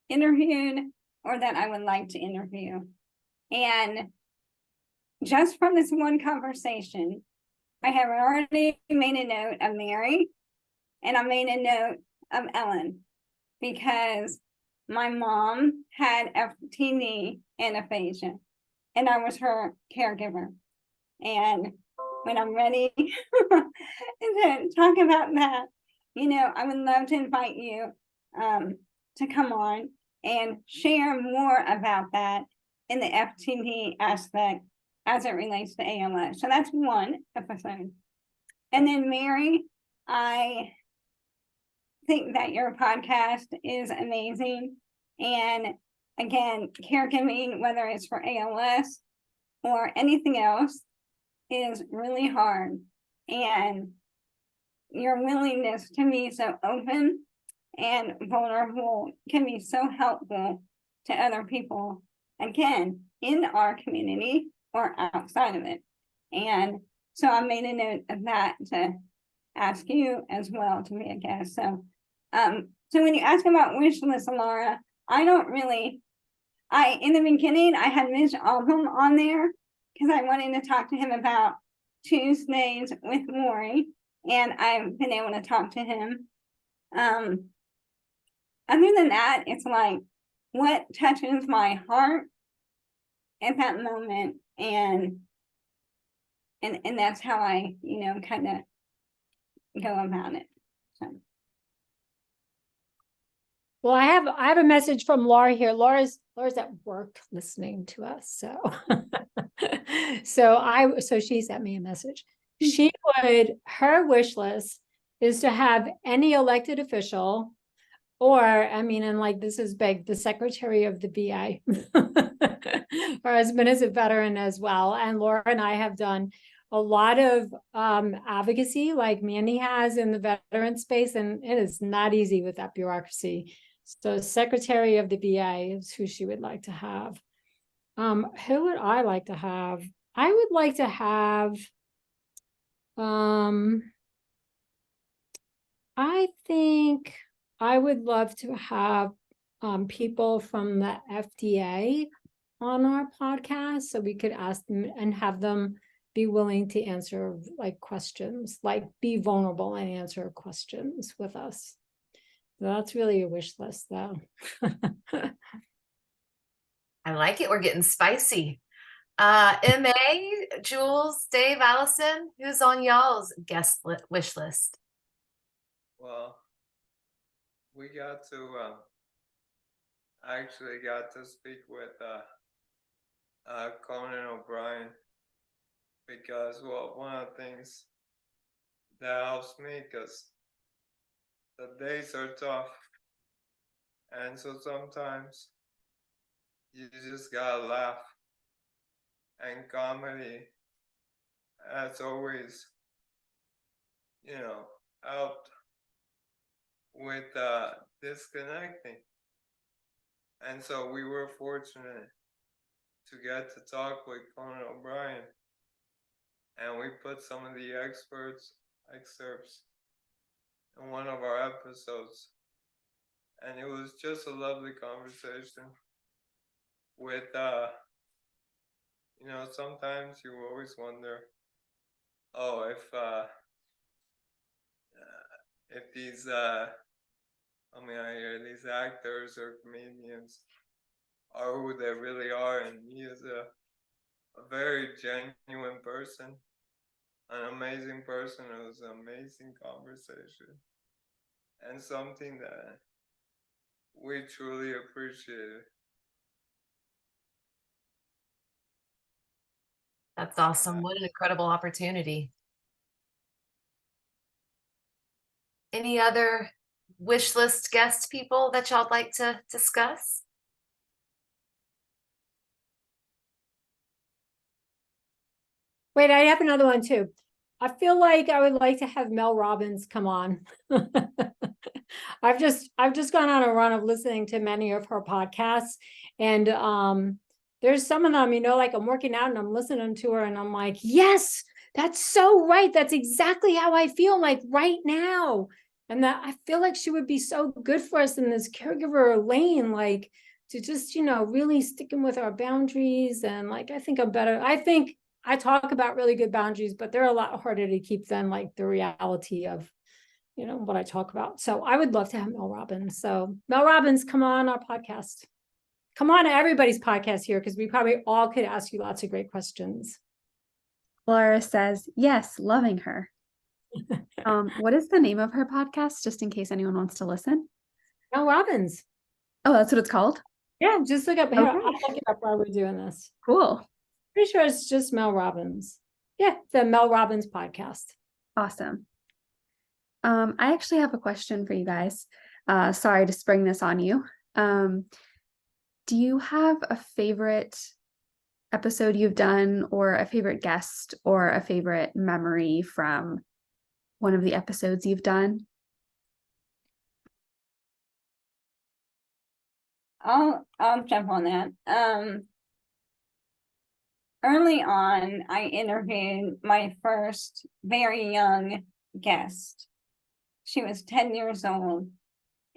S3: interviewed or that I would like to interview. And just from this one conversation, I have already made a note of Mary, and I made a note of Ellen, because my mom had FTD and aphasia, and I was her caregiver. And when I'm ready to talk about that, I would love to invite you to come on and share more about that in the FTD aspect as it relates to ALS. So that's one episode. And then Mary, I think that your podcast is amazing. And again, caregiving, whether it's for ALS or anything else, is really hard. And your willingness to be so open and vulnerable can be so helpful to other people, again, in our community or outside of it. And so I made a note of that to ask you as well to be a guest. So when you ask about wish list, Lara, in the beginning, I had Mitch Album on there because I wanted to talk to him about Tuesdays with Lorri, and I've been able to talk to him. Other than that, it's like what touches my heart at that moment And that's how I, kind of go about it. So.
S5: Well, I have a message from Laura here. Laura's at work listening to us. So so she sent me a message. Her wish list is to have any elected official, or and like, this is big, the secretary of the VA. Her husband is a veteran as well. And Laura and I have done a lot of advocacy like Mandy has in the veteran space, and it is not easy with that bureaucracy. So secretary of the VA is who she would like to have. Who would I like to have? I would like to have, I think I would love to have people from the FDA on our podcast, so we could ask them and have them be willing to answer like questions, like be vulnerable and answer questions with us. So that's really a wish list, though.
S2: I like it. We're getting spicy. MA, Jules, Dave, Alison, who's on y'all's guest wish list?
S9: Well, we got to actually got to speak with Conan O'Brien, because one of the things that helps me, because the days are tough, and so sometimes you just gotta laugh, and comedy has always helped with disconnecting. And so we were fortunate to get to talk with Conan O'Brien, and we put some of the excerpts in one of our episodes, and it was just a lovely conversation with sometimes you always wonder, if these these actors or comedians are who they really are, and he is a very genuine person, an amazing person. It was an amazing conversation, and something that we truly appreciated.
S2: That's awesome. What an incredible opportunity. Any other wish list guest people that y'all'd like to discuss?
S5: Wait, I have another one too. I feel like I would like to have Mel Robbins come on. I've just gone on a run of listening to many of her podcasts, and there's some of them, like I'm working out and I'm listening to her and I'm like, yes, that's so right. That's exactly how I feel like right now. And that I feel like she would be so good for us in this caregiver lane, like to just, really sticking with our boundaries. And like, I think I talk about really good boundaries, but they're a lot harder to keep than like the reality of, what I talk about. So I would love to have Mel Robbins. So Mel Robbins, come on our podcast. Come on to everybody's podcast here, because we probably all could ask you lots of great questions.
S1: Laura says, yes, loving her. What is the name of her podcast, just in case anyone wants to listen?
S5: Mel Robbins.
S1: Oh, that's what it's called?
S5: Yeah, just look up.
S1: Okay.
S5: I'll look it up while we're doing this.
S1: Cool.
S5: Pretty sure it's just Mel Robbins. Yeah, the Mel Robbins podcast.
S1: Awesome. I actually have a question for you guys. Sorry to spring this on you. Do you have a favorite episode you've done, or a favorite guest, or a favorite memory from one of the episodes you've done?
S3: I'll jump on that. Early on, I interviewed my first very young guest. She was 10 years old,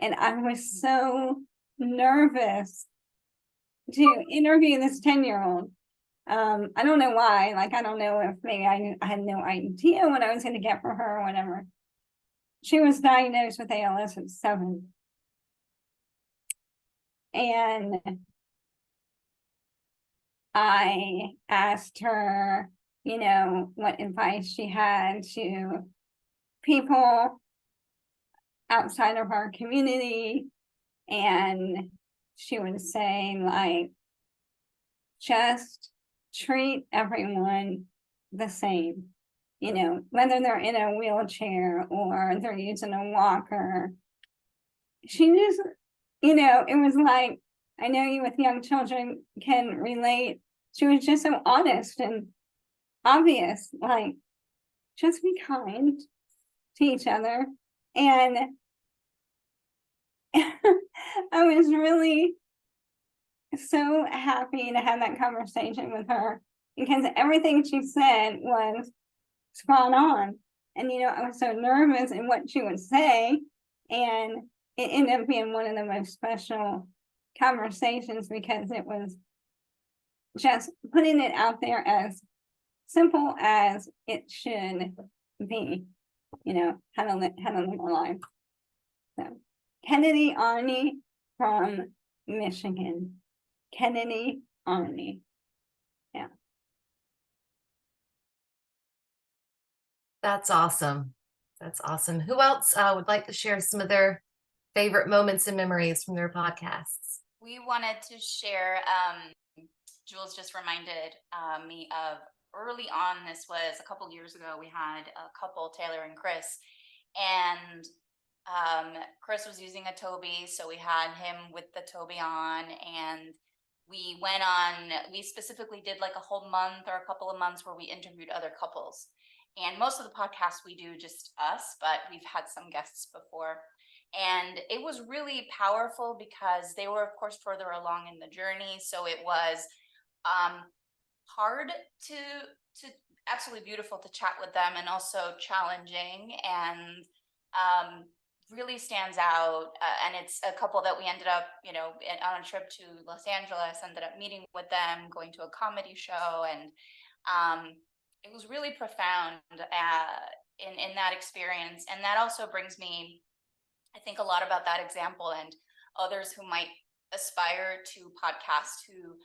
S3: and I was so nervous to interview this 10-year-old. I don't know why. Like, I don't know if maybe I had no idea what I was going to get for her or whatever. She was diagnosed with ALS at 7. And I asked her, you know, what advice she had to people outside of our community. And she would say, like, just treat everyone the same, you know, whether they're in a wheelchair or they're using a walker. She just, you know, it was like, I know you with young children can relate. She was just so honest and obvious, like, just be kind to each other. And I was really so happy to have that conversation with her because everything she said was spot on. And, you know, I was so nervous in what she would say. And it ended up being one of the most special conversations because it was just putting it out there as simple as it should be, you know, how to live a life. So, Kennedy Arnie from Michigan. Kennedy Arnie. Yeah.
S2: That's awesome. That's awesome. Who else would like to share some of their favorite moments and memories from their podcasts?
S4: We wanted to share, Jules just reminded me of early on, this was a couple years ago, we had a couple, Taylor and Chris, and Chris was using a Toby, so we had him with the Toby on, and we went on, we specifically did like a whole month or a couple of months where we interviewed other couples. And most of the podcasts we do just us, but we've had some guests before. And it was really powerful because they were, of course, further along in the journey. So it was hard to absolutely beautiful to chat with them, and also challenging, and really stands out. And it's a couple that we ended up, you know, on a trip to Los Angeles, ended up meeting with them, going to a comedy show, and it was really profound in that experience. And that also brings me, I think, a lot about that example and others who might aspire to podcast, who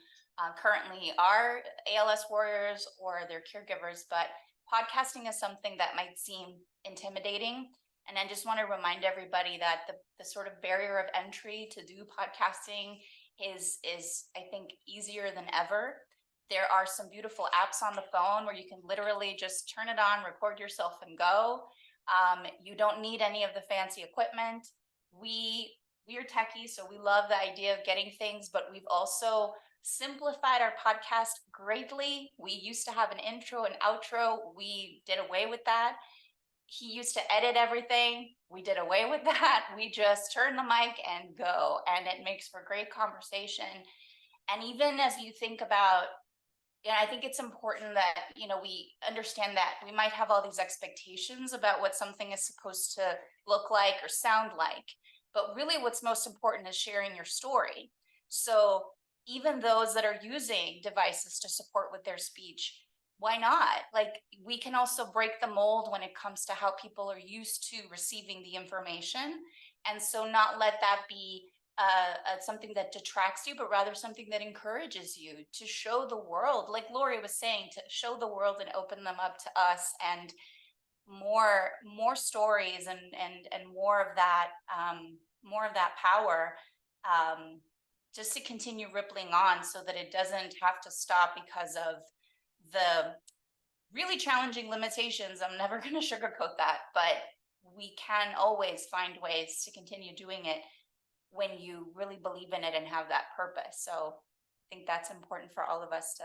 S4: currently are ALS warriors or they're caregivers, but podcasting is something that might seem intimidating. And I just want to remind everybody that the sort of barrier of entry to do podcasting is I think easier than ever. There are some beautiful apps on the phone where you can literally just turn it on, record yourself, and go. You don't need any of the fancy equipment. We are techies, so we love the idea of getting things, but we've also simplified our podcast greatly. We used to have an intro and outro. We did away with that. He used to edit everything. We did away with that. We just turn the mic and go, and it makes for great conversation. And even as you think about, I think it's important that, you know, we understand that we might have all these expectations about what something is supposed to look like or sound like, but really what's most important is sharing your story. So even those that are using devices to support with their speech, why not? Like, we can also break the mold when it comes to how people are used to receiving the information. And so not let that be something that detracts you, but rather something that encourages you to show the world, like Lorri was saying, to show the world and open them up to us, and more stories and more of that power, just to continue rippling on, so that it doesn't have to stop because of the really challenging limitations. I'm never going to sugarcoat that, but we can always find ways to continue doing it when you really believe in it and have that purpose. So I think that's important for all of us to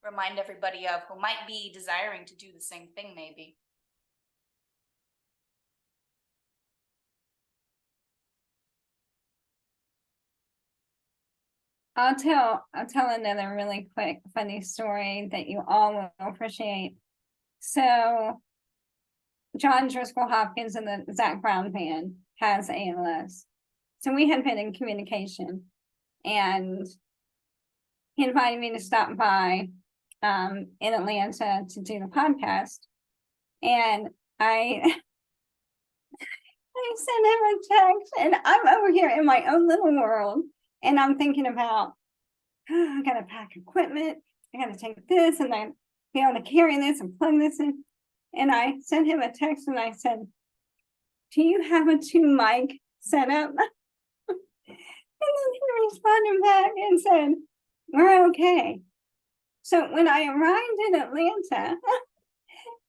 S4: remind everybody of, who might be desiring to do the same thing maybe.
S3: I'll tell another really quick funny story that you all will appreciate. So John Driscoll Hopkins in the Zach Brown band has ALS. So we had been in communication, and he invited me to stop by in Atlanta to do the podcast. And I sent him a text, and I'm over here in my own little world. And I'm thinking about, I gotta pack equipment, I gotta take this and then be able to carry this and plug this in. And I sent him a text and I said, do you have a 2 mic setup? And then he responded back and said, we're okay. So when I arrived in Atlanta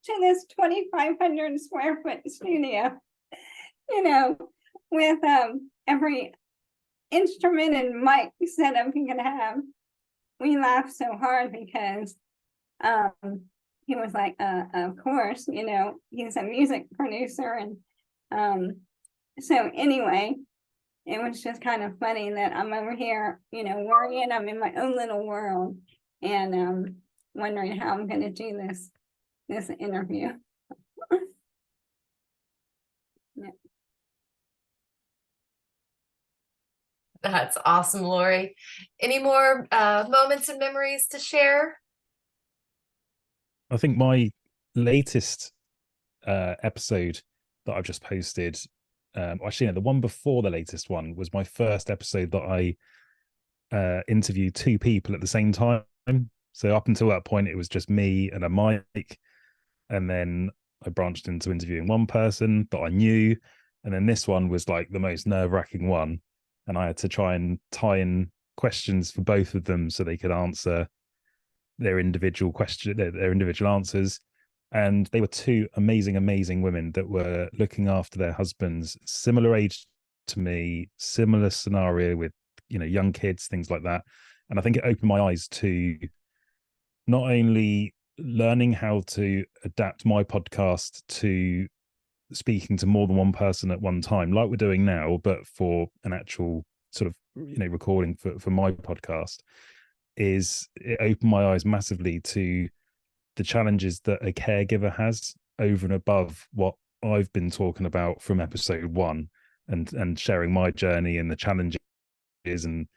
S3: to this 2,500 square foot studio, you know, with every instrument and mic setup you can have, we laughed so hard because he was like, of course, you know, he's a music producer. And so anyway, it was just kind of funny that I'm over here, you know, worrying. I'm in my own little world and wondering how I'm going to do this interview. Yeah.
S2: That's awesome, Lorri. Any more moments and memories to share?
S8: I think my latest episode that I've just posted, actually, no, the one before the latest one was my first episode that I interviewed 2 people at the same time. So up until that point, it was just me and a mic. And then I branched into interviewing one person that I knew. And then this one was like the most nerve-wracking one. And I had to try and tie in questions for both of them so they could answer their individual question, their individual answers. And they were 2 amazing women that were looking after their husbands, similar age to me, similar scenario with, you know, young kids, things like that. And I think it opened my eyes to not only learning how to adapt my podcast to speaking to more than one person at one time, like we're doing now, but for an actual sort of, you know, recording for my podcast, is it opened my eyes massively to the challenges that a caregiver has over and above what I've been talking about from episode 1 and sharing my journey and the challenges and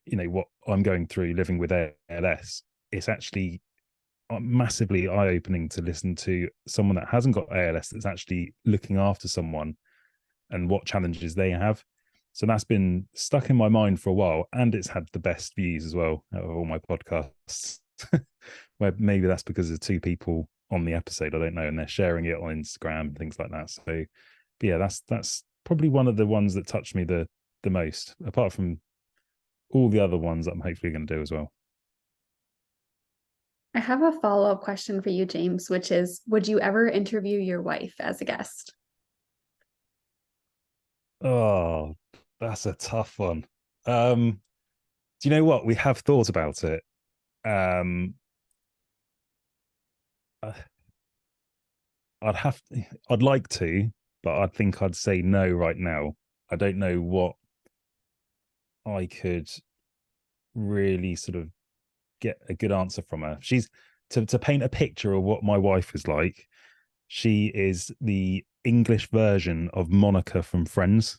S8: you know what I'm going through living with ALS. It's actually massively eye-opening to listen to someone that hasn't got ALS that's actually looking after someone and what challenges they have. So that's been stuck in my mind for a while, and it's had the best views as well out of all my podcasts. Where maybe that's because there's 2 people on the episode, I don't know, and they're sharing it on Instagram and things like that. So but yeah, that's probably one of the ones that touched me the most, apart from all the other ones that I'm hopefully going to do as well.
S1: I have a follow-up question for you, James, which is, would you ever interview your wife as a guest?
S8: Oh, that's a tough one. Do you know what? We have thought about it. I'd like to, but I think I'd say no right now. I don't know what I could really sort of get a good answer from her. She's to paint a picture of what my wife is like. She is the English version of Monica from Friends.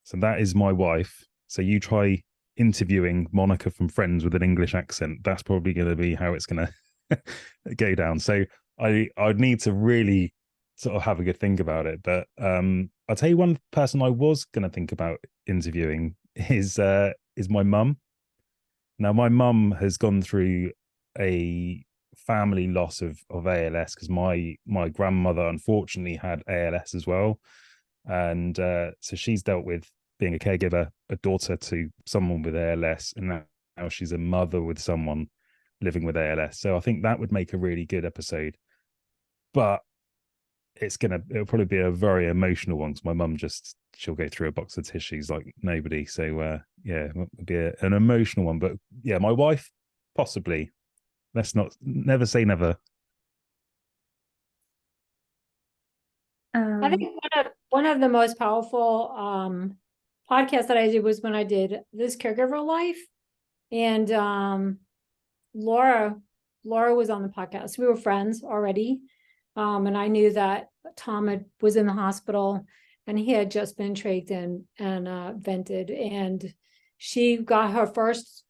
S8: So that is my wife. So you try interviewing Monica from Friends with an English accent. That's probably going to be how it's going to go down. So I'd need to really sort of have a good think about it. But I'll tell you one person I was going to think about interviewing is my mum. Now, my mum has gone through a family loss of ALS because my grandmother unfortunately had ALS as well. And so she's dealt with being a caregiver, a daughter to someone with ALS, and now she's a mother with someone living with ALS. So I think that would make a really good episode. But it'll probably be a very emotional one because my mum she'll go through a box of tissues like nobody. So yeah, it would be an emotional one. But yeah, my wife, possibly. Let's never say never.
S5: I think one of the most powerful podcasts that I did was when I did This Caregiver Life, and Lara was on the podcast. We were friends already, and I knew that Tom was in the hospital, and he had just been trached and vented, and she got her first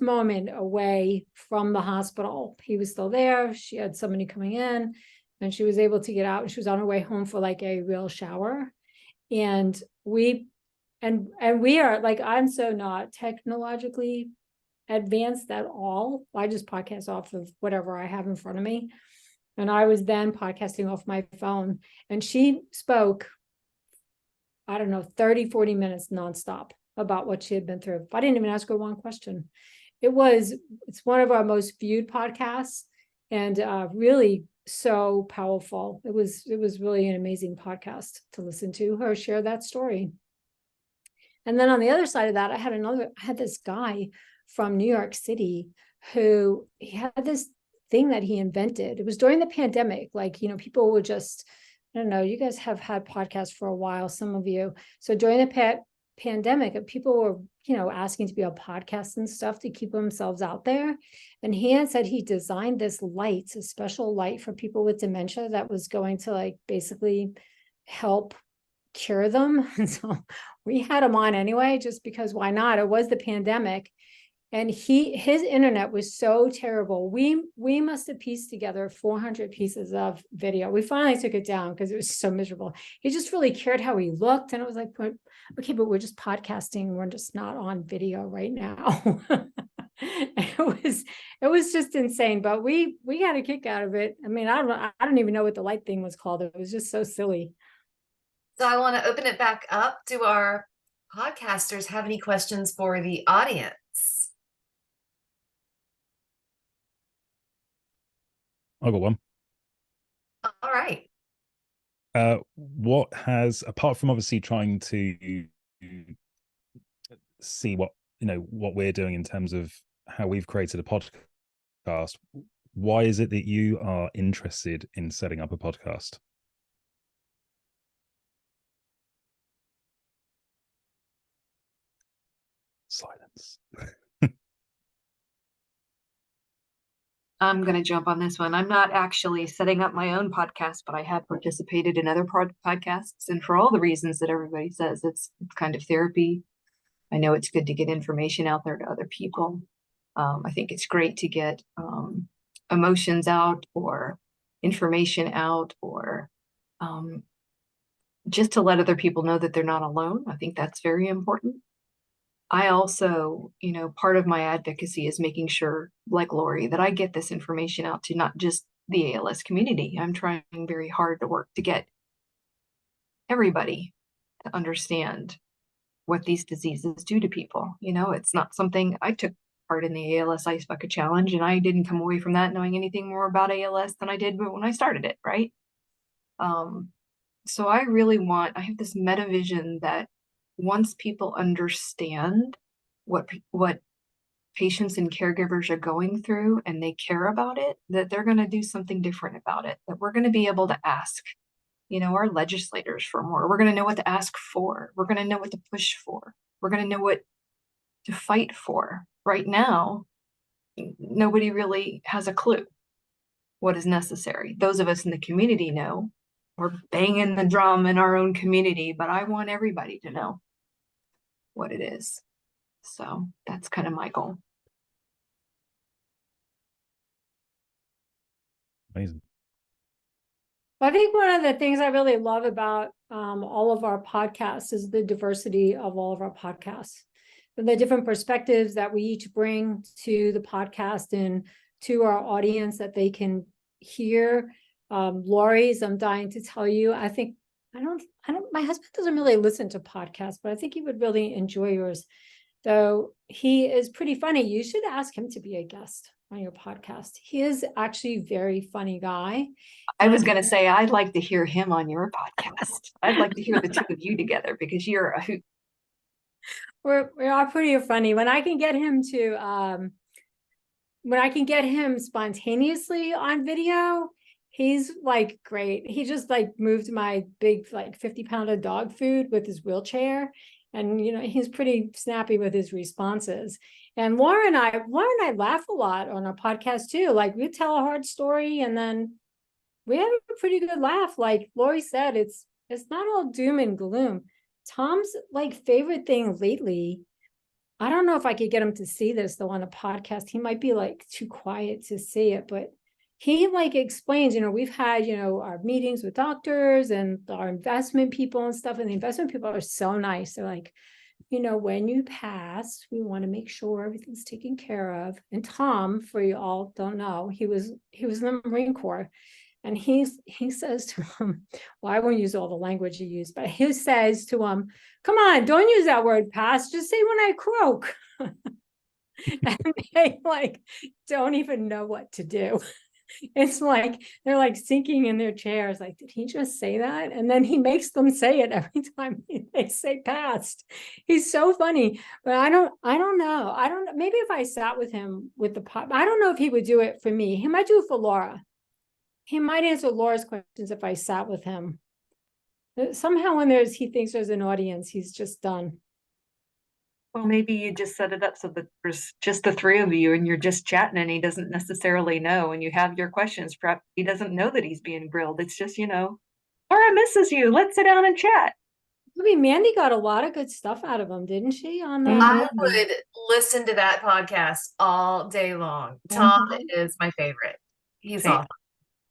S5: moment away from the hospital. He was still there. She had somebody coming in, and she was able to get out. She was on her way home for like a real shower. And and we are like, I'm so not technologically advanced at all. I just podcast off of whatever I have in front of me. And I was then podcasting off my phone, and she spoke, I don't know, 30, 40 minutes nonstop about what she had been through. I didn't even ask her one question. It's one of our most viewed podcasts, and really so powerful. It was really an amazing podcast to listen to her share that story. And then on the other side of that, I had this guy from New York City who he had this thing that he invented. It was during the pandemic. Like, people were just, I don't know, you guys have had podcasts for a while, some of you. So during the pandemic, people were, asking to be on podcasts and stuff to keep themselves out there. And he had said he designed this light, a special light for people with dementia that was going to like basically help cure them. And so we had him on anyway, just because why not? It was the pandemic. And his internet was so terrible. We must have pieced together 400 pieces of video. We finally took it down because it was so miserable. He just really cared how he looked. And it was like, okay, but we're just podcasting. We're just not on video right now. It was just insane, but we got a kick out of it. I mean, I don't even know what the light thing was called. It was just so silly.
S2: So I want to open it back up. Do our podcasters have any questions for the audience?
S8: I got one.
S2: All right.
S8: What has, apart from obviously trying to see what we're doing in terms of how we've created a podcast, why is it that you are interested in setting up a podcast? Silence.
S10: I'm going to jump on this one. I'm not actually setting up my own podcast, but I have participated in other podcasts. And for all the reasons that everybody says, it's kind of therapy. I know it's good to get information out there to other people. I think it's great to get emotions out or information out, or just to let other people know that they're not alone. I think that's very important. I also, part of my advocacy is making sure, like Lorri, that I get this information out to not just the ALS community. I'm trying very hard to work to get everybody to understand what these diseases do to people. It's not something. I took part in the ALS Ice Bucket Challenge, and I didn't come away from that knowing anything more about ALS than I did when I started it, right? So I have this meta vision that once people understand what patients and caregivers are going through and they care about it, that they're going to do something different about it, that we're going to be able to ask, our legislators for more. We're going to know what to ask for. We're going to know what to push for. We're going to know what to fight for. Right now, nobody really has a clue what is necessary. Those of us in the community know. We're banging the drum in our own community, but I want everybody to know what it is. So that's kind of my goal.
S8: Amazing.
S5: I think one of the things I really love about all of our podcasts is the diversity of all of our podcasts, the different perspectives that we each bring to the podcast and to our audience that they can hear. Lorri's, I'm dying to tell you, I don't, my husband doesn't really listen to podcasts, but I think he would really enjoy yours. Though he is pretty funny. You should ask him to be a guest on your podcast. He is actually a very funny guy.
S10: I was going to say, I'd like to hear him on your podcast. I'd like to hear the two of you together because you're a hoot.
S5: We are pretty funny. When I can get him spontaneously on video, he's like great. He just like moved my big 50-pounder dog food with his wheelchair. And, he's pretty snappy with his responses. And Lara and I laugh a lot on our podcast too. Like we tell a hard story and then we have a pretty good laugh. Like Lorri said, it's not all doom and gloom. Tom's favorite thing lately, I don't know if I could get him to see this though on a podcast. He might be too quiet to see it, but he like explains, we've had, our meetings with doctors and our investment people and stuff. And the investment people are so nice. They're like, when you pass, we want to make sure everything's taken care of. And Tom, for you all don't know, he was in the Marine Corps. And he says to him, well, I won't use all the language he used, but he says to him, come on, don't use that word pass, just say when I croak. And they like don't even know what to do. It's like they're like sinking in their chairs, like, did he just say that? And then he makes them say it every time they say past. He's so funny. But I don't know. Maybe if I sat with him with the pot, I don't know if he would do it for me. He might do it for Laura. He might answer Laura's questions if I sat with him. Somehow when he thinks there's an audience, he's just done.
S10: Well, maybe you just set it up so that there's just the three of you and you're just chatting and he doesn't necessarily know, and you have your questions prepped. He doesn't know that he's being grilled. It's just, Laura misses you. Let's sit down and chat.
S5: I mean, Mandy got a lot of good stuff out of him, didn't she? On the
S2: I would listen to that podcast all day long. Tom is my favorite. He's awesome.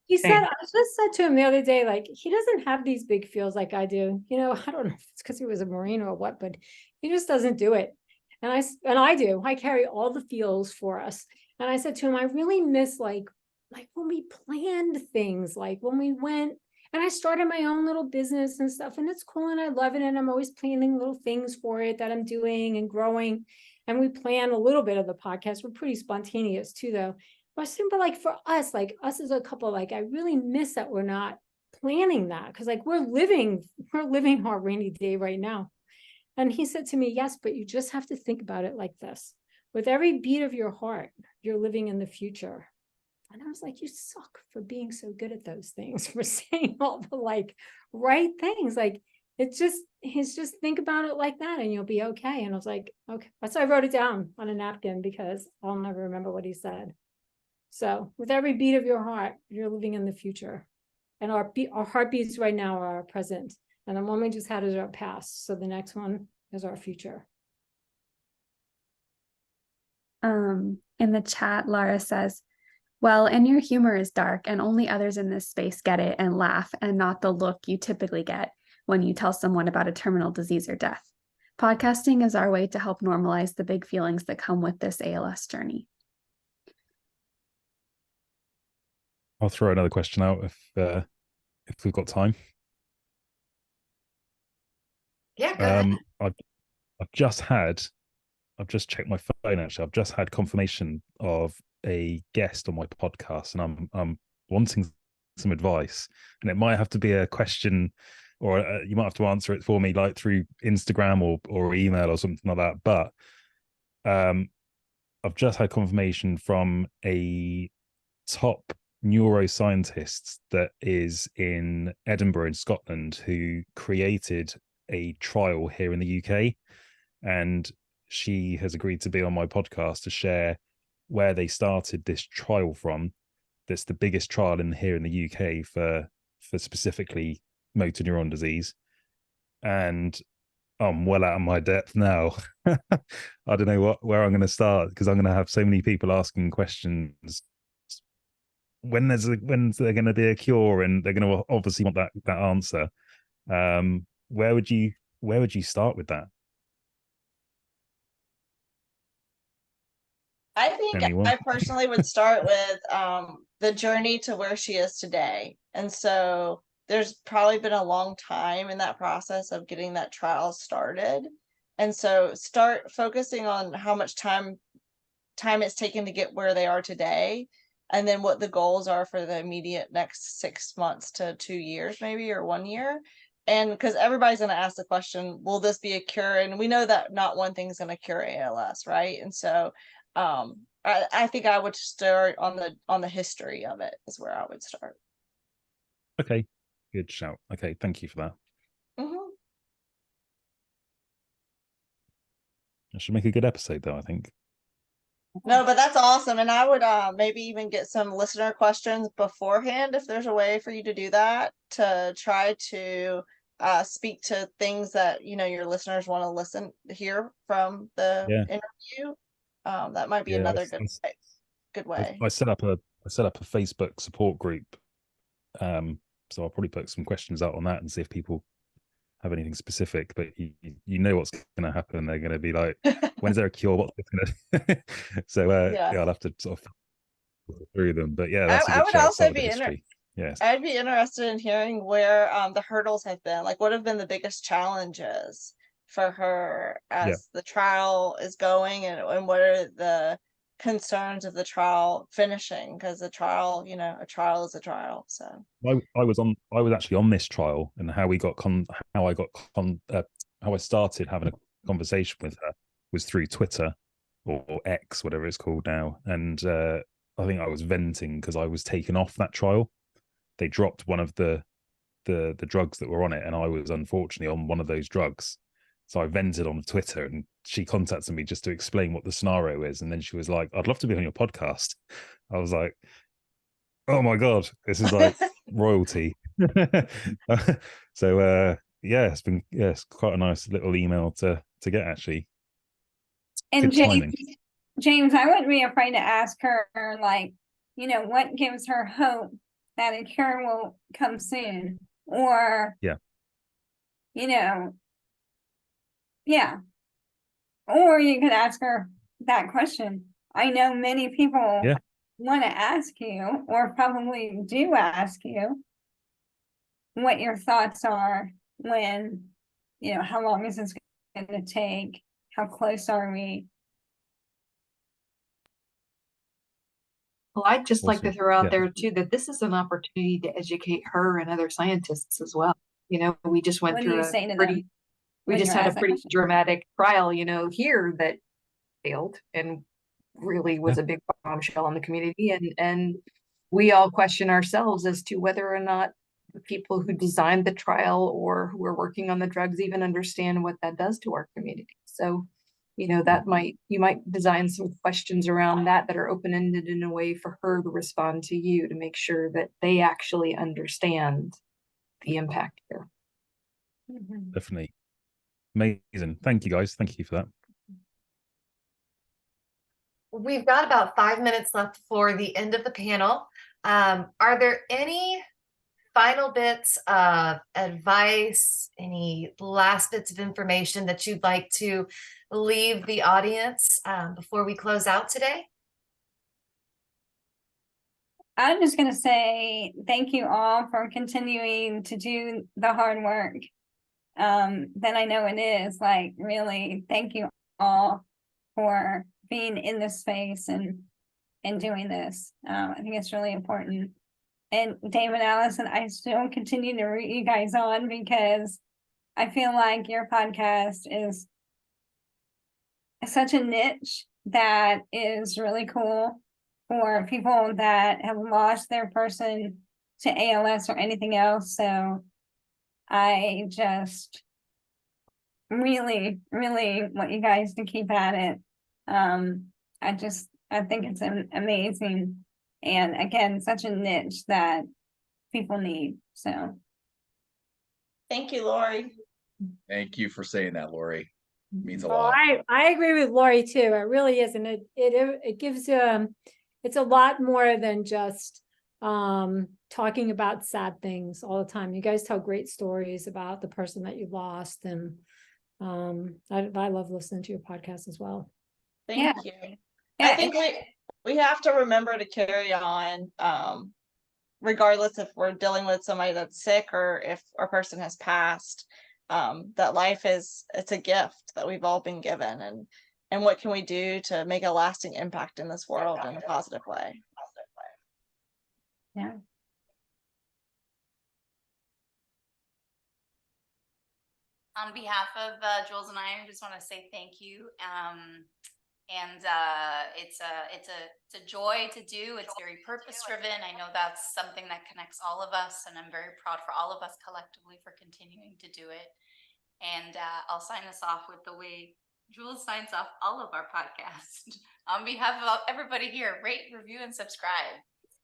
S5: He said, I just said to him the other day, like, he doesn't have these big feels like I do. I don't know if it's because he was a Marine or what, but he just doesn't do it. And I do. I carry all the feels for us. And I said to him, I really miss like when we planned things, like when we went and I started my own little business and stuff, and it's cool and I love it. And I'm always planning little things for it that I'm doing and growing. And we plan a little bit of the podcast. We're pretty spontaneous too, though. But like for us, like us as a couple, like I really miss that we're not planning that, because like we're living our rainy day right now. And he said to me, yes, but you just have to think about it like this. With every beat of your heart, you're living in the future. And I was like, you suck for being so good at those things, for saying all the like right things. Like he's just think about it like that and you'll be okay. And I was like, okay. So I wrote it down on a napkin because I'll never remember what he said. So with every beat of your heart, you're living in the future. And our heartbeats right now are our present. And the one we just had is our past. So the next one is our future.
S1: In the chat, Lara says, well, and your humor is dark and only others in this space get it and laugh, and not the look you typically get when you tell someone about a terminal disease or death. Podcasting is our way to help normalize the big feelings that come with this ALS journey.
S8: I'll throw another question out if we've got time.
S2: Yeah, go ahead.
S8: I've just checked my phone actually. I've just had confirmation of a guest on my podcast, and I'm wanting some advice, and it might have to be a question, or you might have to answer it for me, like through Instagram or email or something like that. But I've just had confirmation from a top neuroscientist that is in Edinburgh in Scotland, who created a trial here in the UK, and she has agreed to be on my podcast to share where they started this trial from. That's the biggest trial here in the UK for specifically motor neuron disease. And I'm well out of my depth now. I don't know where I'm going to start, because I'm going to have so many people asking questions. When's there going to be a cure, and they're going to obviously want that answer. Where would you start with that?
S7: I think
S8: Anyone?
S7: I personally would start with the journey to where she is today. And so there's probably been a long time in that process of getting that trial started. And so start focusing on how much time it's taken to get where they are today, and then what the goals are for the immediate next 6 months to 2 years, maybe, or 1 year. And because everybody's going to ask the question, will this be a cure? And we know that not one thing's going to cure ALS, right? And so I think I would start on the history of it, is where I would start.
S8: Okay, good shout. Okay, thank you for that. I should make a good episode, though, I think.
S7: No, but that's awesome. And I would maybe even get some listener questions beforehand, if there's a way for you to do that, to try to speak to things that your listeners want to hear from the interview. That might be another good way.
S8: I set up I set up a Facebook support group. So I'll probably put some questions out on that and see if people have anything specific. But you know what's going to happen. They're going to be like, when is there a cure? What's going to? So
S7: Yeah.
S8: I'll have to sort of through them. But yeah, that's a
S7: I
S8: good
S7: would
S8: shout.
S7: also
S8: Start with the
S7: be
S8: history. Yes.
S7: I'd be interested in hearing where the hurdles have been. Like, what have been the biggest challenges for her as the trial is going, and what are the concerns of the trial finishing? Because the trial, you know, a trial is a trial. So
S8: I was actually on this trial, and how I started having a conversation with her was through Twitter or X, whatever it's called now. And I think I was venting because I was taken off that trial. They dropped one of the drugs that were on it, and I was unfortunately on one of those drugs. So I vented on Twitter, and she contacted me just to explain what the scenario is. And then she was like, "I'd love to be on your podcast." I was like, "Oh my God, this is like royalty." So it's quite a nice little email to get, actually.
S3: And
S8: Good timing.
S3: James, I wouldn't be afraid to ask her, like, you know, what gives her hope that a cure will come soon, or you know, or you could ask her that question. I know many people want to ask you, or probably do ask you, what your thoughts are when, you know, how long is this going to take? How close are we?
S10: Well, I'd just like to
S8: Awesome.
S10: throw out there too that this is an opportunity to educate her and other scientists as well. You know, we just went
S3: What do
S10: through
S3: you
S10: a
S3: say to
S10: pretty
S3: them
S10: we
S3: when
S10: just
S3: you're
S10: had a
S3: asked that
S10: pretty
S3: question?
S10: dramatic trial, you know, here that failed and really was a big bombshell in the community. And we all question ourselves as to whether or not the people who designed the trial or who are working on the drugs even understand what that does to our community. So, you know, you might design some questions around that are open-ended in a way for her to respond to you, to make sure that they actually understand the impact here.
S8: Definitely. Amazing. Thank you, guys. Thank you for that.
S2: We've got about 5 minutes left for the end of the panel. Are there any final bits of advice, any last bits of information that you'd like to leave the audience before we close out today?
S3: I'm just going to say thank you all for continuing to do the hard work. Then I know it is, like, really thank you all for being in this space and doing this. I think it's really important. And Dave and Alison, I still continue to root you guys on, because I feel like your podcast is such a niche that is really cool for people that have lost their person to ALS or anything else. So I just really, really want you guys to keep at it. I think it's amazing. And again, such a niche that people need. So
S7: thank you, Lorri.
S6: Thank you for saying that, Lorri. It means a
S5: Oh,
S6: lot.
S5: I agree with Lorri too. It really is, and it gives it's a lot more than just talking about sad things all the time. You guys tell great stories about the person that you lost, and I love listening to your podcast as well.
S7: Thank you. I think we have to remember to carry on, regardless if we're dealing with somebody that's sick or if a person has passed. That life it's a gift that we've all been given, and what can we do to make a lasting impact in this world in a positive way?
S3: Yeah.
S4: On behalf of Jules and I just want to say thank you. It's a joy to do. It's very purpose driven. I know that's something that connects all of us, and I'm very proud for all of us collectively for continuing to do it. And I'll sign us off with the way Jules signs off all of our podcasts. On behalf of everybody here, rate, review, and subscribe.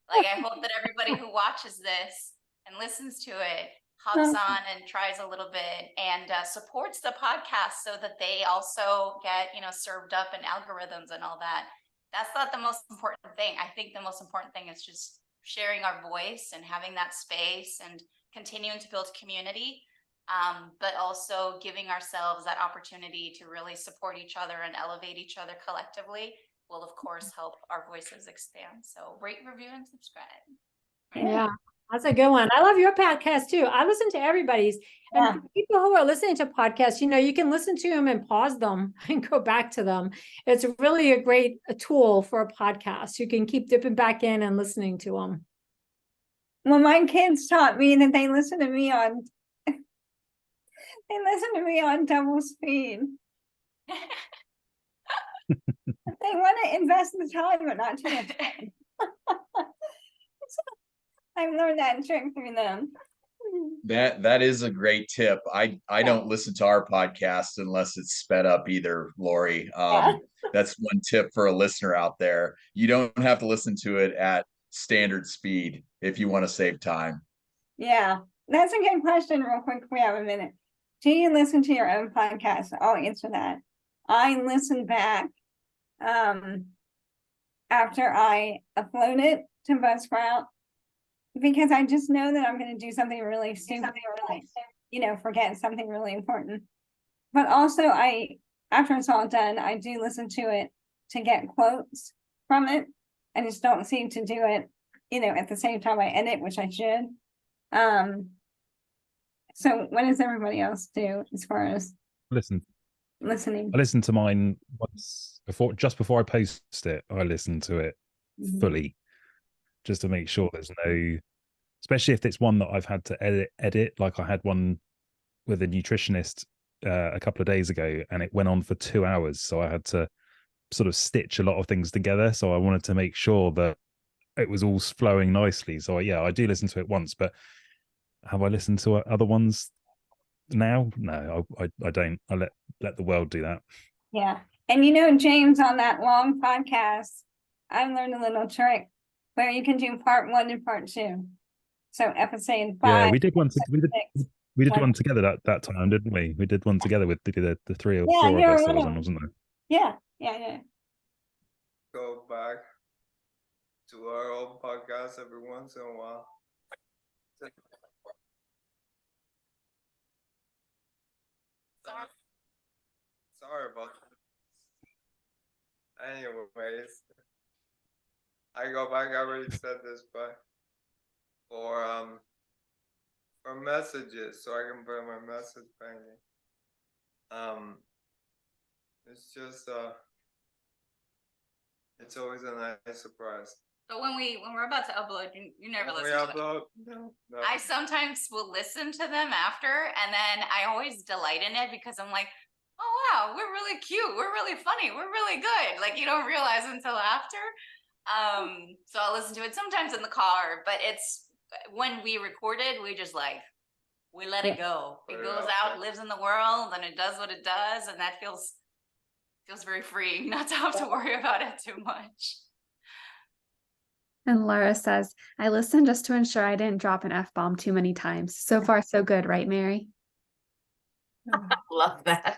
S4: Like, I hope that everybody who watches this and listens to it hops on and tries a little bit and supports the podcast so that they also get, served up in algorithms and all that. that's not the most important thing. I think the most important thing is just sharing our voice and having that space and continuing to build community, but also giving ourselves that opportunity to really support each other and elevate each other collectively will, of course, help our voices expand. So rate, review, and subscribe.
S5: Yeah, that's a good one. I love your podcast too. I listen to everybody's. And for people who are listening to podcasts, you can listen to them and pause them and go back to them. It's really a great tool for a podcast. You can keep dipping back in and listening to them.
S3: Well, my kids taught me that they listen to me on double speed. They want to invest the time, but not too much time. I've learned that trick through them.
S6: That is a great tip. I don't listen to our podcast unless it's sped up either, Lorri. That's one tip for a listener out there. You don't have to listen to it at standard speed if you want to save time.
S3: Yeah, that's a good question. Real quick, we have a minute. Do you listen to your own podcast? I'll answer that. I listen back after I upload it to Buzzsprout, because I just know that I'm going to do something really stupid, forget something really important. But also, after it's all done, I do listen to it to get quotes from it. I just don't seem to do it, at the same time I edit, which I should. So what does everybody else do as far as
S8: listening?
S3: I
S8: listen to mine once just before I post it. I listen to it fully, just to make sure there's no, especially if it's one that I've had to edit. Like I had one with a nutritionist a couple of days ago, and it went on for 2 hours. So I had to sort of stitch a lot of things together. So I wanted to make sure that it was all flowing nicely. So I do listen to it once, but have I listened to other ones now? No, I don't. I let the world do that.
S3: Yeah. And James, on that long podcast, I learned a little trick where you can do part 1 and part 2. So episode 5.
S8: Yeah, we did one together that time, didn't we? We did one together with the 3 or 4 of us that was on, wasn't there?
S3: Yeah.
S9: Go back to our old podcast every once in a while. Sorry about that. Anyways, I go back. I already said this, but for messages, so I can put my message banking. It's just it's always a nice surprise.
S4: So when we're about to upload, you never listen to them.
S9: No.
S4: I sometimes will listen to them after, and then I always delight in it because I'm like, oh wow, we're really cute, we're really funny, we're really good. Like you don't realize until after. So I'll listen to it sometimes in the car, but it's when we recorded, we let it go. It goes out, lives in the world, and it does what it does, and that feels very freeing not to have to worry about it too much.
S1: And Lara says, I listen just to ensure I didn't drop an F-bomb too many times. So far, so good, right, Mary?
S2: Love that.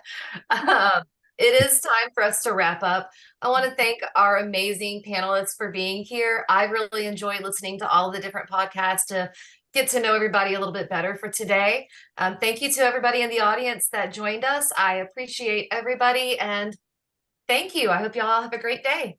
S2: It is time for us to wrap up. I want to thank our amazing panelists for being here. I really enjoyed listening to all the different podcasts to get to know everybody a little bit better for today. Thank you to everybody in the audience that joined us. I appreciate everybody, and thank you. I hope you all have a great day.